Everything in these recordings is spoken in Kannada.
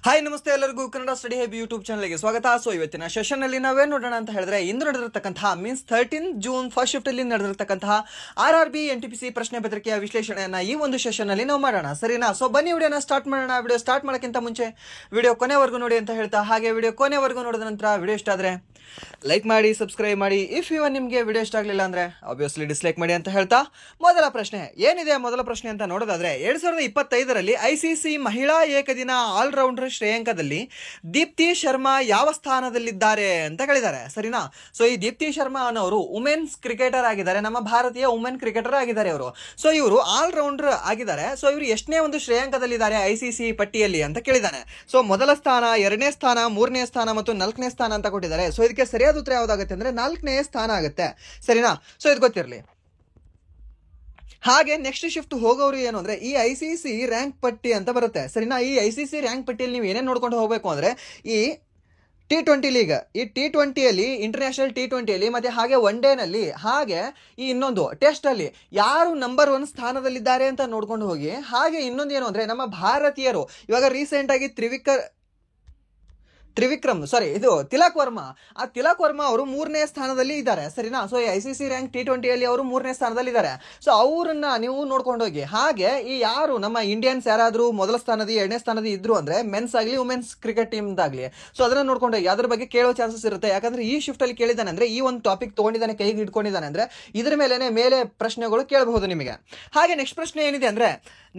ಹಾಯ್ ನಮಸ್ತೆ ಎಲ್ಲರಿಗೂ ಕನ್ನಡ ಸ್ಟಡಿ ಹಬ್ ಯೂಟ್ಯೂಬ್ ಚಾನಲ್ಗೆ ಸ್ವಾಗತ. ಸೊ ಇವತ್ತಿನ ಸೆಷನ್ ಅಲ್ಲಿ ನಾವೇನು ನೋಡೋಣ ಅಂತ ಹೇಳಿದ್ರೆ, ಇಂದು ನಡೆದಿರತಕ್ಕಂತಹ ಮೀನ್ಸ್ 13 ಜೂನ್ ಫಸ್ಟ್ ಶಿಫ್ಟ್ ಅಲ್ಲಿ ನಡೆದಿರತಕ್ಕಂತಹ RRB NTPC ಪ್ರಶ್ನೆ ಪತ್ರಿಕೆಯ ವಿಶ್ಲೇಷಣೆಯನ್ನ ಈ ಒಂದು ಸೆಷನ್ ಅಲ್ಲಿ ನಾವು ಮಾಡೋಣ, ಸರಿನಾ? ಸೊ ಬನ್ನಿ ವಿಡಿಯೋನ ಸ್ಟಾರ್ಟ್ ಮಾಡೋಣ. ವಿಡಿಯೋ ಸ್ಟಾರ್ಟ್ ಮಾಡೋಕ್ಕಿಂತ ಮುಂಚೆ ವಿಡಿಯೋ ಕೊನೆವರೆಗೂ ನೋಡಿ ಅಂತ ಹೇಳ್ತಾ, ಹಾಗೆ ವಿಡಿಯೋ ಕೊನೆವರೆಗೂ ನೋಡಿದ ನಂತರ ವಿಡಿಯೋ ಇಷ್ಟ ಆದ್ರೆ ಲೈಕ್ ಮಾಡಿ, ಸಬ್ಸ್ಕ್ರೈಬ್ ಮಾಡಿ. ಇಫ್ ಇವನ್ ನಿಮಗೆ ವಿಡಿಯೋ ಇಷ್ಟ ಆಗಲಿಲ್ಲ ಅಂದ್ರೆ ಆಬ್ವಿಯಸ್ಲಿ ಡಿಸ್ಲೈಕ್ ಮಾಡಿ ಅಂತ ಹೇಳ್ತಾ, ಮೊದಲ ಪ್ರಶ್ನೆ ಏನಿದೆ ಮೊದಲ ಪ್ರಶ್ನೆ ಅಂತ ನೋಡೋದಾದ್ರೆ, 2025ರಲ್ಲಿ ICC ಮಹಿಳಾ ಏಕದಿನ ಆಲ್ರೌಂಡರ್ ಶ್ರೇಯಾಂಕದಲ್ಲಿ ದೀಪ್ತಿ ಶರ್ಮಾ ಯಾವ ಸ್ಥಾನದಲ್ಲಿದ್ದಾರೆ ಅಂತ ಕೇಳಿದ್ದಾರೆ, ಸರಿನಾ? ಸೊ ಈ ದೀಪ್ತಿ ಶರ್ಮಾ ಅನ್ನೋರು ವುಮೆನ್ಸ್ ಕ್ರಿಕೆಟರ್ ಆಗಿದ್ದಾರೆ, ನಮ್ಮ ಭಾರತೀಯ ವುಮೆನ್ ಕ್ರಿಕೆಟರ್ ಆಗಿದ್ದಾರೆ ಇವರು. ಸೊ ಇವರು ಆಲ್ರೌಂಡರ್ ಆಗಿದ್ದಾರೆ. ಸೊ ಇವರು ಎಷ್ಟನೇ ಒಂದು ಶ್ರೇಯಾಂಕದಲ್ಲಿದ್ದಾರೆ ICC ಪಟ್ಟಿಯಲ್ಲಿ ಅಂತ ಕೇಳಿದ್ದಾನೆ. ಸೊ ಮೊದಲ ಸ್ಥಾನ, ಎರಡನೇ ಸ್ಥಾನ, ಮೂರನೇ ಸ್ಥಾನ ಮತ್ತು 4ನೇ ಸ್ಥಾನ ಅಂತ ಕೊಟ್ಟಿದ್ದಾರೆ. ಸೊ ಇದಕ್ಕೆ ಸರಿಯಾದ ಉತ್ತರ ಯಾವ್ದಾಗುತ್ತೆ ಅಂದ್ರೆ 4ನೇ ಸ್ಥಾನ ಆಗುತ್ತೆ, ಸರಿನಾ? ಸೊ ಇದು ಗೊತ್ತಿರಲಿ. ಹಾಗೆ ನೆಕ್ಸ್ಟ್ ಶಿಫ್ಟ್ ಹೋಗೋರು ಏನು ಅಂದ್ರೆ, ಈ ICC ರ್ಯಾಂಕ್ ಪಟ್ಟಿ ಅಂತ ಬರುತ್ತೆ, ಸರಿನಾ? ಈ ICC ರ್ಯಾಂಕ್ ಪಟ್ಟಿಯಲ್ಲಿ ನೀವು ಏನೇನು ನೋಡ್ಕೊಂಡು ಹೋಗಬೇಕು ಅಂದ್ರೆ, ಈ T20 ಲೀಗ್, ಈ T20ಯಲ್ಲಿ ಇಂಟರ್ನ್ಯಾಷನಲ್ T20ಯಲ್ಲಿ ಮತ್ತೆ ಹಾಗೆ ಒನ್ ಡೇನಲ್ಲಿ, ಹಾಗೆ ಈ ಇನ್ನೊಂದು ಟೆಸ್ಟ್ ಅಲ್ಲಿ ಯಾರು ನಂಬರ್ 1 ಸ್ಥಾನದಲ್ಲಿದ್ದಾರೆ ಅಂತ ನೋಡ್ಕೊಂಡು ಹೋಗಿ. ಹಾಗೆ ಇನ್ನೊಂದು ಏನು ಅಂದ್ರೆ, ನಮ್ಮ ಭಾರತೀಯರು ಇವಾಗ ರೀಸೆಂಟ್ ಆಗಿ ತಿಲಕ್ ವರ್ಮಾ, ಆ ತಿಲಕ್ ವರ್ಮಾ ಅವರು 3ನೇ ಸ್ಥಾನದಲ್ಲಿ ಇದ್ದಾರೆ, ಸರಿನಾ? ಸೊ ಈ ICC ರ್ಯಾಂಕ್ T20ಯಲ್ಲಿ ಅವರು 3ನೇ ಸ್ಥಾನದಲ್ಲಿ ಇದ್ದಾರೆ. ಸೊ ಅವರನ್ನ ನೀವು ನೋಡ್ಕೊಂಡು ಹೋಗಿ. ಹಾಗೆ ಈ ಯಾರು ನಮ್ಮ ಇಂಡಿಯನ್ಸ್ ಯಾರಾದ್ರೂ ಮೊದಲ ಸ್ಥಾನದ, ಎರಡನೇ ಸ್ಥಾನದ ಇದ್ರು ಅಂದ್ರೆ, ಮೆನ್ಸ್ ಆಗಲಿ ವುಮೆನ್ಸ್ ಕ್ರಿಕೆಟ್ ಟೀಮ್ ಆಗಲಿ, ಸೊ ಅದನ್ನ ನೋಡ್ಕೊಂಡು ಹೋಗಿ. ಅದ್ರ ಬಗ್ಗೆ ಕೇಳೋ ಚಾನ್ಸಸ್ ಇರುತ್ತೆ. ಯಾಕಂದ್ರೆ ಈ ಶಿಫ್ಟ್ ಅಲ್ಲಿ ಕೇಳಿದಾನೆ ಅಂದ್ರೆ, ಈ ಒಂದು ಟಾಪಿಕ್ ತಗೊಂಡಿದ್ದಾನೆ, ಕೈಗೆ ಇಟ್ಕೊಂಡಿದ್ದಾನೆ ಅಂದ್ರೆ ಇದ್ರ ಮೇಲೆ ಪ್ರಶ್ನೆಗಳು ಕೇಳಬಹುದು ನಿಮಗೆ. ಹಾಗೆ ನೆಕ್ಸ್ಟ್ ಪ್ರಶ್ನೆ ಏನಿದೆ ಅಂದ್ರೆ,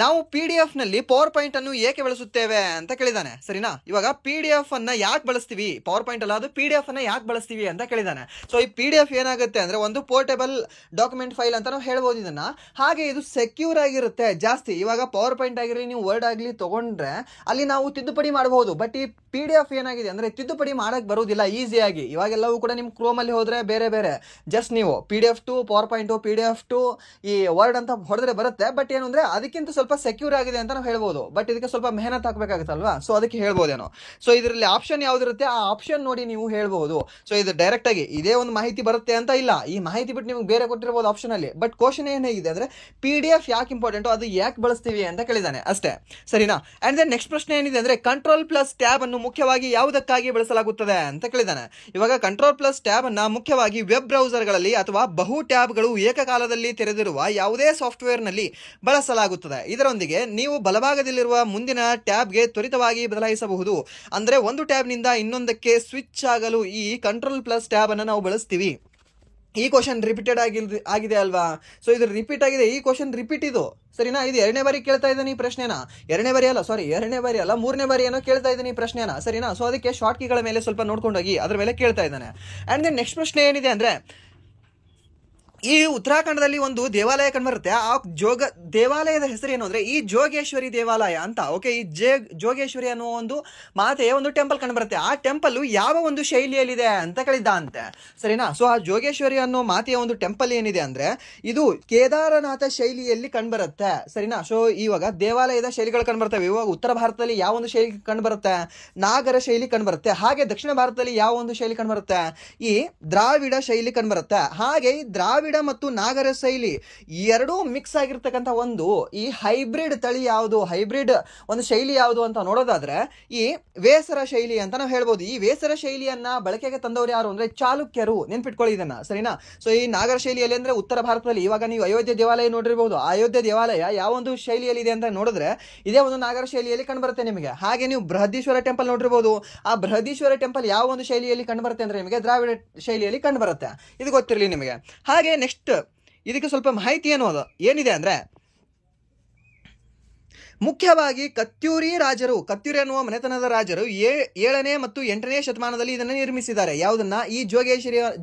ನಾವು PDF ನಲ್ಲಿ ಪವರ್ ಪಾಯಿಂಟ್ ಅನ್ನು ಏಕೆ ಬಳಸುತ್ತೇವೆ ಅಂತ ಕೇಳಿದಾನೆ, ಸರಿನಾ? ಇವಾಗ PDF ಅನ್ನ ಯಾಕೆ ಬಳಸ್ತೀವಿ, ಪವರ್ ಪಾಯಿಂಟ್ ಅಲ್ಲ, ಅದು PDF ಅನ್ನ ಯಾಕೆ ಬಳಸ್ತೀವಿ ಅಂತ ಕೇಳಿದಾನೆ. ಸೊ ಈ PDF ಏನಾಗುತ್ತೆ ಅಂದ್ರೆ, ಒಂದು ಪೋರ್ಟೇಬಲ್ ಡಾಕ್ಯುಮೆಂಟ್ ಫೈಲ್ ಅಂತ ನಾವು ಹೇಳ್ಬೋದು ಇದನ್ನ. ಹಾಗೆ ಇದು ಸೆಕ್ಯೂರ್ ಆಗಿರುತ್ತೆ ಜಾಸ್ತಿ. ಇವಾಗ ಪವರ್ ಪಾಯಿಂಟ್ ಆಗಿರಲಿ, ನೀವು ವರ್ಡ್ ಆಗಲಿ ತಗೊಂಡ್ರೆ ಅಲ್ಲಿ ನಾವು ತಿದ್ದುಪಡಿ ಮಾಡಬಹುದು. ಬಟ್ ಈ PDF ಏನಾಗಿದೆ ಅಂದ್ರೆ, ತಿದ್ದುಪಡಿ ಮಾಡಕ್ ಬರೋದಿಲ್ಲ ಈಸಿಯಾಗಿ. ಇವಾಗೆಲ್ಲವೂ ಕೂಡ ನಿಮ್ ಕ್ರೋಮ್ ಅಲ್ಲಿ ಹೋದ್ರೆ ಬೇರೆ ಜಸ್ಟ್ ನೀವು PDF to PowerPoint, PDF to ಈ ವರ್ಡ್ ಅಂತ ಹೊಡೆದ್ರೆ ಬರುತ್ತೆ. ಬಟ್ ಏನು ಅಂದ್ರೆ, ಅದಕ್ಕಿಂತ ಸ್ವಲ್ಪ ಸೆಕ್ಯೂರ್ ಆಗಿದೆ ಅಂತ ನಾವು ಹೇಳ್ಬೋದು. ಬಟ್ ಇದಕ್ಕೆ ಸ್ವಲ್ಪ ಮೆಹನತ್ ಹಾಕ್ಬೇಕಾಗುತ್ತಲ್ವಾ, ಸೊ ಅದಕ್ಕೆ ಹೇಳ್ಬೋದೇನೋ. ಸೊ ಇದರಲ್ಲಿ ಆಪ್ಷನ್ ಯಾವ್ದಿರುತ್ತೆ, ಆ ಆಪ್ಷನ್ ನೋಡಿ ನೀವು ಹೇಳ್ಬಹುದು. ಸೊ ಇದು ಡೈರೆಕ್ಟ್ ಆಗಿ ಇದೇ ಒಂದು ಮಾಹಿತಿ ಬರುತ್ತೆ ಅಂತ ಇಲ್ಲ, ಈ ಮಾಹಿತಿ ಬಿಟ್ಟು ನಿಮ್ಗೆ ಬೇರೆ ಕೊಟ್ಟಿರ್ಬೋದು ಆಪ್ಷನ್ ಅಲ್ಲಿ. ಬಟ್ ಕ್ವಶನ್ ಏನಾಗಿದೆ ಅಂದ್ರೆ, PDF ಯಾಕೆ ಇಂಪಾರ್ಟೆಂಟ್, ಅದು ಯಾಕೆ ಬಳಸ್ತೀವಿ ಅಂತ ಕೇಳಿದಾನೆ ಅಷ್ಟೇ, ಸರಿನಾ? ಅಂಡ್ ದೆನ್ ನೆಕ್ಸ್ಟ್ ಪ್ರಶ್ನೆ ಏನಿದೆ ಅಂದ್ರೆ, ಕಂಟ್ರೋಲ್ ಪ್ಲಸ್ ಟ್ಯಾಬ್ ಅನ್ನು ಮುಖ್ಯವಾಗಿ ಯಾವುದಕ್ಕಾಗಿ ಬಳಸಲಾಗುತ್ತದೆ ಅಂತ ಕೇಳಿದಾನೆ. ಇವಾಗ ಕಂಟ್ರೋಲ್ ಪ್ಲಸ್ ಟ್ಯಾಬ್ ಅನ್ನ ಮುಖ್ಯವಾಗಿ ವೆಬ್ ಬ್ರೌಸರ್ಗಳಲ್ಲಿ ಅಥವಾ ಬಹು ಟ್ಯಾಬ್ಗಳು ಏಕಕಾಲದಲ್ಲಿ ತೆರೆದಿರುವ ಯಾವುದೇ ಸಾಫ್ಟ್ವೇರ್ ನಲ್ಲಿ ಬಳಸಲಾಗುತ್ತದೆ. ಇದರೊಂದಿಗೆ ನೀವು ಬಲಭಾಗದಲ್ಲಿರುವ ಮುಂದಿನ ಟ್ಯಾಬ್ಗೆ ತ್ವರಿತವಾಗಿ ಬದಲಾಯಿಸಬಹುದು. ಅಂದ್ರೆ ಒಂದು ಟ್ಯಾಬ್ನಿಂದ ಇನ್ನೊಂದಕ್ಕೆ ಸ್ವಿಚ್ ಆಗಲು ಈ ಕಂಟ್ರೋಲ್ ಪ್ಲಸ್ ಟ್ಯಾಬ್ ಅನ್ನು ನಾವು ಬಳಸ್ತೀವಿ. ಈ ಕ್ವಶನ್ ರಿಪೀಟೆಡ್ ಆಗಿದೆ ಅಲ್ವಾ? ಸೊ ಇದು ರಿಪೀಟ್ ಆಗಿದೆ, ಈ ಕ್ವಶನ್ ರಿಪೀಟ್ ಇದು, ಸರಿನಾ? ಇದು ಎರಡನೇ ಬಾರಿ ಕೇಳ್ತಾ ಇದ್ದಾನೆ ಈ ಪ್ರಶ್ನೆನ, ಎರಡನೇ ಬಾರಿ ಅಲ್ಲ, ಮೂರನೇ ಬಾರಿ ಏನೋ ಕೇಳ್ತಾ ಇದ್ದಾನೆ ಈ ಪ್ರಶ್ನೆನ, ಸರಿನಾ? ಸೊ ಅದಕ್ಕೆ ಶಾರ್ಟ್ ಕೀಗಳ ಮೇಲೆ ಸ್ವಲ್ಪ ನೋಡ್ಕೊಂಡೋಗಿ ಅದ್ರ ಮೇಲೆ ಕೇಳ್ತಾ ಇದ್ದಾನೆ. ಅಂಡ್ ದೆನ್ ನೆಕ್ಸ್ಟ್ ಪ್ರಶ್ನೆ ಏನಿದೆ ಅಂದ್ರೆ, ಈ ಉತ್ತರಾಖಂಡದಲ್ಲಿ ಒಂದು ದೇವಾಲಯ ಕಂಡುಬರುತ್ತೆ. ಆ ದೇವಾಲಯದ ಹೆಸರು ಏನು ಅಂದ್ರೆ, ಈ ಜೋಗೇಶ್ವರಿ ದೇವಾಲಯ ಅಂತ. ಓಕೆ, ಈ ಜೋಗೇಶ್ವರಿ ಅನ್ನೋ ಒಂದು ಮಾತೆಯ ಒಂದು ಟೆಂಪಲ್ ಕಂಡುಬರುತ್ತೆ. ಆ ಟೆಂಪಲ್ ಯಾವ ಒಂದು ಶೈಲಿಯಲ್ಲಿದೆ ಅಂತ ಕೇಳಿದ್ದ ಅಂತೆ, ಸರಿನಾ? ಸೊ ಆ ಜೋಗೇಶ್ವರಿ ಅನ್ನೋ ಮಾತೆಯ ಒಂದು ಟೆಂಪಲ್ ಏನಿದೆ ಅಂದ್ರೆ, ಇದು ಕೇದಾರನಾಥ ಶೈಲಿಯಲ್ಲಿ ಕಂಡುಬರುತ್ತೆ, ಸರಿನಾ? ಸೊ ಇವಾಗ ದೇವಾಲಯದ ಶೈಲಿಗಳು ಕಂಡುಬರ್ತವೆ. ಇವಾಗ ಉತ್ತರ ಭಾರತದಲ್ಲಿ ಯಾವ ಒಂದು ಶೈಲಿ ಕಂಡುಬರುತ್ತೆ, ನಾಗರ ಶೈಲಿ ಕಂಡುಬರುತ್ತೆ. ಹಾಗೆ ದಕ್ಷಿಣ ಭಾರತದಲ್ಲಿ ಯಾವ ಒಂದು ಶೈಲಿ ಕಂಡುಬರುತ್ತೆ, ಈ ದ್ರಾವಿಡ ಶೈಲಿ ಕಂಡುಬರುತ್ತೆ. ಹಾಗೆ ಈ ದ್ರಾವಿಡ ಮತ್ತು ನಾಗರ ಶೈಲಿ ಎರಡೂ ಮಿಕ್ಸ್ ಆಗಿರ್ತಕ್ಕಂಥ ಒಂದು ಈ ಹೈಬ್ರಿಡ್ ತಳಿ ಯಾವುದು, ಹೈಬ್ರಿಡ್ ಒಂದು ಶೈಲಿ ಯಾವುದು ಅಂತ ನೋಡೋದಾದ್ರೆ, ಈ ವೇಸರ ಶೈಲಿ ಅಂತ ನಾವು ಹೇಳ್ಬೋದು. ಈ ವೇಸರ ಶೈಲಿಯನ್ನ ಬಳಕೆಗೆ ತಂದವರು ಯಾರು ಅಂದ್ರೆ, ಚಾಲುಕ್ಯರು. ನೆನ್ಪಿಟ್ಕೊಳ್ಳಿ ಇದನ್ನ, ಸರಿನಾ? ಸೊ ಈ ನಾಗರ ಶೈಲಿಯಲ್ಲಿ ಅಂದ್ರೆ ಉತ್ತರ ಭಾರತದಲ್ಲಿ, ಇವಾಗ ನೀವು ಅಯೋಧ್ಯೆ ದೇವಾಲಯ ನೋಡಿರ್ಬೋದು. ಅಯೋಧ್ಯೆ ದೇವಾಲಯ ಯಾವ ಒಂದು ಶೈಲಿಯಲ್ಲಿ ಇದೆ ಅಂತ ನೋಡಿದ್ರೆ ಇದೇ ಒಂದು ನಾಗರ ಶೈಲಿಯಲ್ಲಿ ಕಂಡುಬರುತ್ತೆ ನಿಮಗೆ. ಹಾಗೆ ನೀವು ಬೃಹದೀಶ್ವರ ಟೆಂಪಲ್ ನೋಡಿರ್ಬೋದು. ಆ ಬೃಹದೀಶ್ವರ ಟೆಂಪಲ್ ಯಾವ ಒಂದು ಶೈಲಿಯಲ್ಲಿ ಕಂಡುಬರುತ್ತೆ ಅಂದ್ರೆ, ನಿಮಗೆ ದ್ರಾವಿಡ ಶೈಲಿಯಲ್ಲಿ ಕಂಡುಬರುತ್ತೆ. ಇದು ಗೊತ್ತಿರಲಿ ನಿಮಗೆ. ಹಾಗೆ ನೆಕ್ಸ್ಟ್ ಇದಕ್ಕೆ ಸ್ವಲ್ಪ ಮಾಹಿತಿ ಏನಿದೆ ಅಂದ್ರೆ, ಮುಖ್ಯವಾಗಿ ಕತ್ಯೂರಿ ಅನ್ನುವ ಮನೆತನದ ರಾಜರು 7ನೇ ಮತ್ತು 8ನೇ ಶತಮಾನದಲ್ಲಿ ಇದನ್ನು ನಿರ್ಮಿಸಿದ್ದಾರೆ. ಯಾವುದನ್ನ, ಈ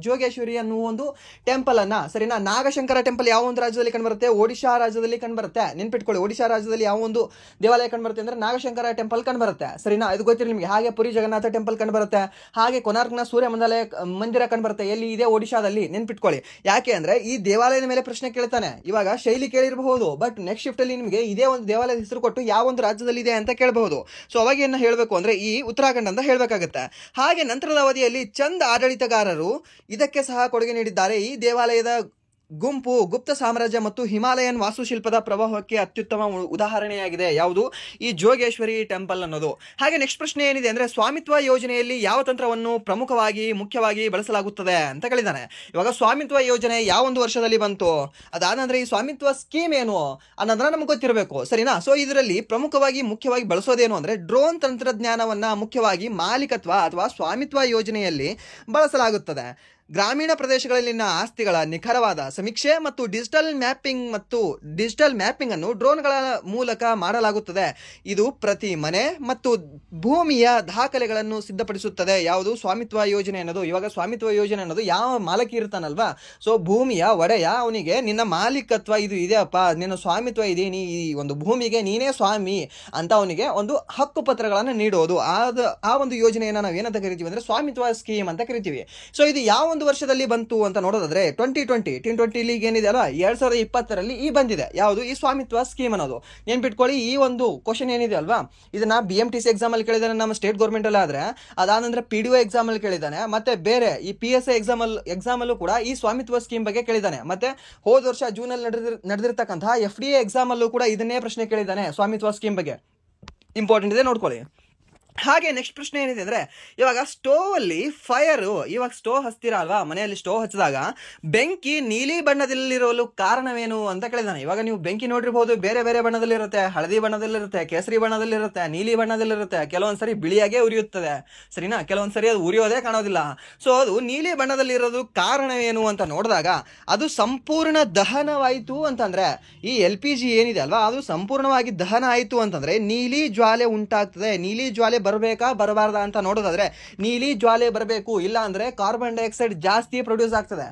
ಜೋಗೇಶ್ವರಿ ಅನ್ನುವ ಒಂದು ಟೆಂಪಲ್ ಅನ್ನ, ಸರಿನಾ? ನಾಗಶಂಕರ ಟೆಂಪಲ್ ಯಾವ ಒಂದು ರಾಜ್ಯದಲ್ಲಿ ಕಂಡುಬರುತ್ತೆ, ಒಡಿಶಾ ರಾಜ್ಯದಲ್ಲಿ ಕಂಡುಬರುತ್ತೆ. ನೆನ್ಪಿಟ್ಕೊಳ್ಳಿ, ಒಡಿಶಾ ರಾಜ್ಯದಲ್ಲಿ ಯಾವ ಒಂದು ದೇವಾಲಯ ಕಂಡುಬರುತ್ತೆ ಅಂದ್ರೆ ನಾಗಶಂಕರ ಟೆಂಪಲ್ ಕಂಡುಬರುತ್ತೆ, ಸರಿನಾ? ಇದು ಗೊತ್ತಿರಲಿ ನಿಮಗೆ. ಹಾಗೆ ಪುರಿ ಜಗನ್ನಾಥ ಟೆಂಪಲ್ ಕಂಡುಬರುತ್ತೆ. ಹಾಗೆ ಕೊನಾರ್ಕ್ನ ಸೂರ್ಯ ಮಂದಿರ ಕಂಡುಬರುತ್ತೆ. ಎಲ್ಲಿ ಇದೆ, ಒಡಿಶಾದಲ್ಲಿ. ನೆನ್ಪಿಟ್ಕೊಳ್ಳಿ. ಯಾಕೆ ಅಂದ್ರೆ ಈ ದೇವಾಲಯದ ಮೇಲೆ ಪ್ರಶ್ನೆ ಕೇಳ್ತಾನೆ. ಇವಾಗ ಶೈಲಿ ಕೇಳಿರಬಹುದು, ಬಟ್ ನೆಕ್ಸ್ಟ್ ಶಿಫ್ಟ್ ಅಲ್ಲಿ ನಿಮಗೆ ಇದೇ ಒಂದು ದೇವಾಲಯದ ಹೆಸರು ಕೊಟ್ಟು ಯಾವ ಒಂದು ರಾಜ್ಯದಲ್ಲಿ ಇದೆ ಅಂತ ಕೇಳಬಹುದು. ಸೊ ಅವಾಗ ಏನ ಹೇಳಬೇಕು ಅಂದ್ರೆ, ಈ ಉತ್ತರಾಖಂಡ ಅಂತ ಹೇಳಬೇಕಾಗುತ್ತೆ. ಹಾಗೆ ನಂತರದ ಅವಧಿಯಲ್ಲಿ ಚಂದ್ ಆಡಳಿತಗಾರರು ಇದಕ್ಕೆ ಸಹ ಕೊಡುಗೆ ನೀಡಿದ್ದಾರೆ. ಈ ದೇವಾಲಯದ ಗುಂಪು ಗುಪ್ತ ಸಾಮ್ರಾಜ್ಯ ಮತ್ತು ಹಿಮಾಲಯನ್ ವಾಸ್ತುಶಿಲ್ಪದ ಪ್ರಭಾವಕ್ಕೆ ಅತ್ಯುತ್ತಮ ಉದಾಹರಣೆಯಾಗಿದೆ. ಯಾವುದು? ಈ ಜೋಗೇಶ್ವರಿ ಟೆಂಪಲ್ ಅನ್ನೋದು. ಹಾಗೆ ನೆಕ್ಸ್ಟ್ ಪ್ರಶ್ನೆ ಏನಿದೆ ಅಂದ್ರೆ, ಸ್ವಾಮಿತ್ವ ಯೋಜನೆಯಲ್ಲಿ ಯಾವ ತಂತ್ರವನ್ನು ಮುಖ್ಯವಾಗಿ ಬಳಸಲಾಗುತ್ತದೆ ಅಂತ ಕೇಳಿದ್ದಾನೆ. ಇವಾಗ ಸ್ವಾಮಿತ್ವ ಯೋಜನೆ ಯಾವ ಒಂದು ವರ್ಷದಲ್ಲಿ ಬಂತು, ಅದಾದಂದ್ರೆ ಈ ಸ್ವಾಮಿತ್ವ ಸ್ಕೀಮ್ ಏನು ಅನ್ನೋದನ್ನ ನಮ್ಗೆ ಗೊತ್ತಿರಬೇಕು, ಸರಿನಾ? ಸೊ ಇದರಲ್ಲಿ ಮುಖ್ಯವಾಗಿ ಬಳಸೋದೇನು ಅಂದ್ರೆ, ಡ್ರೋನ್ ತಂತ್ರಜ್ಞಾನವನ್ನ ಮುಖ್ಯವಾಗಿ ಮಾಲೀಕತ್ವ ಅಥವಾ ಸ್ವಾಮಿತ್ವ ಯೋಜನೆಯಲ್ಲಿ ಬಳಸಲಾಗುತ್ತದೆ. ಗ್ರಾಮೀಣ ಪ್ರದೇಶಗಳಲ್ಲಿನ ಆಸ್ತಿಗಳ ನಿಖರವಾದ ಸಮೀಕ್ಷೆ ಮತ್ತು ಡಿಜಿಟಲ್ ಮ್ಯಾಪಿಂಗ್ ಅನ್ನು ಡ್ರೋನ್ಗಳ ಮೂಲಕ ಮಾಡಲಾಗುತ್ತದೆ. ಇದು ಪ್ರತಿ ಮನೆ ಮತ್ತು ಭೂಮಿಯ ದಾಖಲೆಗಳನ್ನು ಸಿದ್ಧಪಡಿಸುತ್ತದೆ. ಯಾವುದು? ಸ್ವಾಮಿತ್ವ ಯೋಜನೆ ಅನ್ನೋದು. ಇವಾಗ ಸ್ವಾಮಿತ್ವ ಯೋಜನೆ ಅನ್ನೋದು ಯಾವ ಮಾಲಕಿ ಇರ್ತಾನಲ್ವಾ, ಸೊ ಭೂಮಿಯ ಒಡೆಯ, ಅವನಿಗೆ ನಿನ್ನ ಮಾಲೀಕತ್ವ ಇದು ಇದೆಯಪ್ಪ, ನಿನ್ನ ಸ್ವಾಮಿತ್ವ ಇದೆ, ನೀ ಈ ಒಂದು ಭೂಮಿಗೆ ನೀನೇ ಸ್ವಾಮಿ ಅಂತ ಅವನಿಗೆ ಒಂದು ಹಕ್ಕು ಪತ್ರಗಳನ್ನು ನೀಡೋದು. ಆ ಒಂದು ಯೋಜನೆಯನ್ನು ನಾವು ಏನಂತ ಕರಿತೀವಿ ಅಂದ್ರೆ ಸ್ವಾಮಿತ್ವ ಸ್ಕೀಮ್ ಅಂತ ಕರಿತೀವಿ. ಸೊ ಇದು ಯಾವ ಒಂದು ವರ್ಷದಲ್ಲಿ ಬಂತು ಅಂತ ನೋಡೋದಾದ್ರೆ 2020 ಲೀಗ್ ಏನಿದೆ ಅಲ್ಲ, 2020ರಲ್ಲಿ ಈ ಬಂದಿದೆ. ಯಾವುದು? ಈ ಸ್ವಾಮಿತ್ವ ಸ್ಕೀಮ್ ಅನ್ನೋದು. ನೆನ್ಪಿಟ್ಕೊಳ್ಳಿ, ಈ ಒಂದು ಕ್ವಶನ್ ಏನಿದೆ ಅಲ್ವಾ, ಇದನ್ನ BMTC ಎಕ್ಸಾಮ್ ಅಲ್ಲಿ ಕೇಳಿದಾನೆ, ನಮ್ಮ ಸ್ಟೇಟ್ ಗೌರ್ಮೆಂಟ್ ಅಲ್ಲಿ ಆದ್ರೆ, ಅದಾನಂದ್ರೆ PDO ಎಕ್ಸಾಮ್ ಅಲ್ಲಿ ಕೇಳಿದ್ದಾನೆ, ಮತ್ತೆ ಬೇರೆ ಈ PSI ಎಕ್ಸಾಮ್ ಅಲ್ಲೂ ಕೂಡ ಈ ಸ್ವಾಮಿತ್ವ ಸ್ಕೀಮ್ ಬಗ್ಗೆ ಕೇಳಿದ್ದಾನೆ. ಮತ್ತೆ ಹೋದ ವರ್ಷ ಜೂನ್ ಅಲ್ಲಿ ನಡೆದಿರ್ತಕ್ಕಂತಹ FDA ಎಕ್ಸಾಮ್ ಅಲ್ಲೂ ಕೂಡ ಇದನ್ನೇ ಪ್ರಶ್ನೆ ಕೇಳಿದ್ದಾನೆ, ಸ್ವಾಮಿತ್ವ ಸ್ಕೀಮ್ ಬಗ್ಗೆ. ಇಂಪಾರ್ಟೆಂಟ್ ಇದೆ, ನೋಡ್ಕೊಳ್ಳಿ. ಹಾಗೆ ನೆಕ್ಸ್ಟ್ ಪ್ರಶ್ನೆ ಏನಿದೆ ಅಂದ್ರೆ, ಇವಾಗ ಸ್ಟೋವ್ ಅಲ್ಲಿ ಇವಾಗ ಸ್ಟೋವ್ ಹಚ್ತೀರಾ ಅಲ್ವಾ, ಮನೆಯಲ್ಲಿ ಸ್ಟೋವ್ ಹಚ್ಚಿದಾಗ ಬೆಂಕಿ ನೀಲಿ ಬಣ್ಣದಲ್ಲಿರಲು ಕಾರಣವೇನು ಅಂತ ಕೇಳಿದಾನೆ. ಇವಾಗ ನೀವು ಬೆಂಕಿ ನೋಡಿರ್ಬೋದು, ಬೇರೆ ಬೇರೆ ಬಣ್ಣದಲ್ಲಿರುತ್ತೆ, ಹಳದಿ ಬಣ್ಣದಲ್ಲಿರುತ್ತೆ, ಕೇಸರಿ ಬಣ್ಣದಲ್ಲಿರುತ್ತೆ, ನೀಲಿ ಬಣ್ಣದಲ್ಲಿರುತ್ತೆ, ಕೆಲವೊಂದ್ಸರಿ ಬಿಳಿಯಾಗೇ ಉರಿಯುತ್ತದೆ, ಸರಿನಾ? ಕೆಲವೊಂದ್ಸರಿ ಅದು ಉರಿಯೋದೇ ಕಾಣೋದಿಲ್ಲ. ಸೊ ಅದು ನೀಲಿ ಬಣ್ಣದಲ್ಲಿರೋದು ಕಾರಣವೇನು ಅಂತ ನೋಡಿದಾಗ, ಅದು ಸಂಪೂರ್ಣ ದಹನವಾಯಿತು ಅಂತಂದ್ರೆ, ಈ LPG ಏನಿದೆ ಅಲ್ವಾ, ಅದು ಸಂಪೂರ್ಣವಾಗಿ ದಹನ ಆಯಿತು ಅಂತಂದ್ರೆ ನೀಲಿ ಜ್ವಾಲೆ ಉಂಟಾಗ್ತದೆ. ನೀಲಿ ಜ್ವಾಲೆ ಬರಬೇಕಾ ಬರಬಾರ್ದಾ ಅಂತ ನೋಡೋದಾದ್ರೆ, ನೀಲಿ ಜ್ವಾಲೆ ಬರಬೇಕು, ಇಲ್ಲ ಅಂದ್ರೆ ಕಾರ್ಬನ್ ಡೈಆಕ್ಸೈಡ್ ಜಾಸ್ತಿ ಪ್ರೊಡ್ಯೂಸ್ ಆಗ್ತದೆ.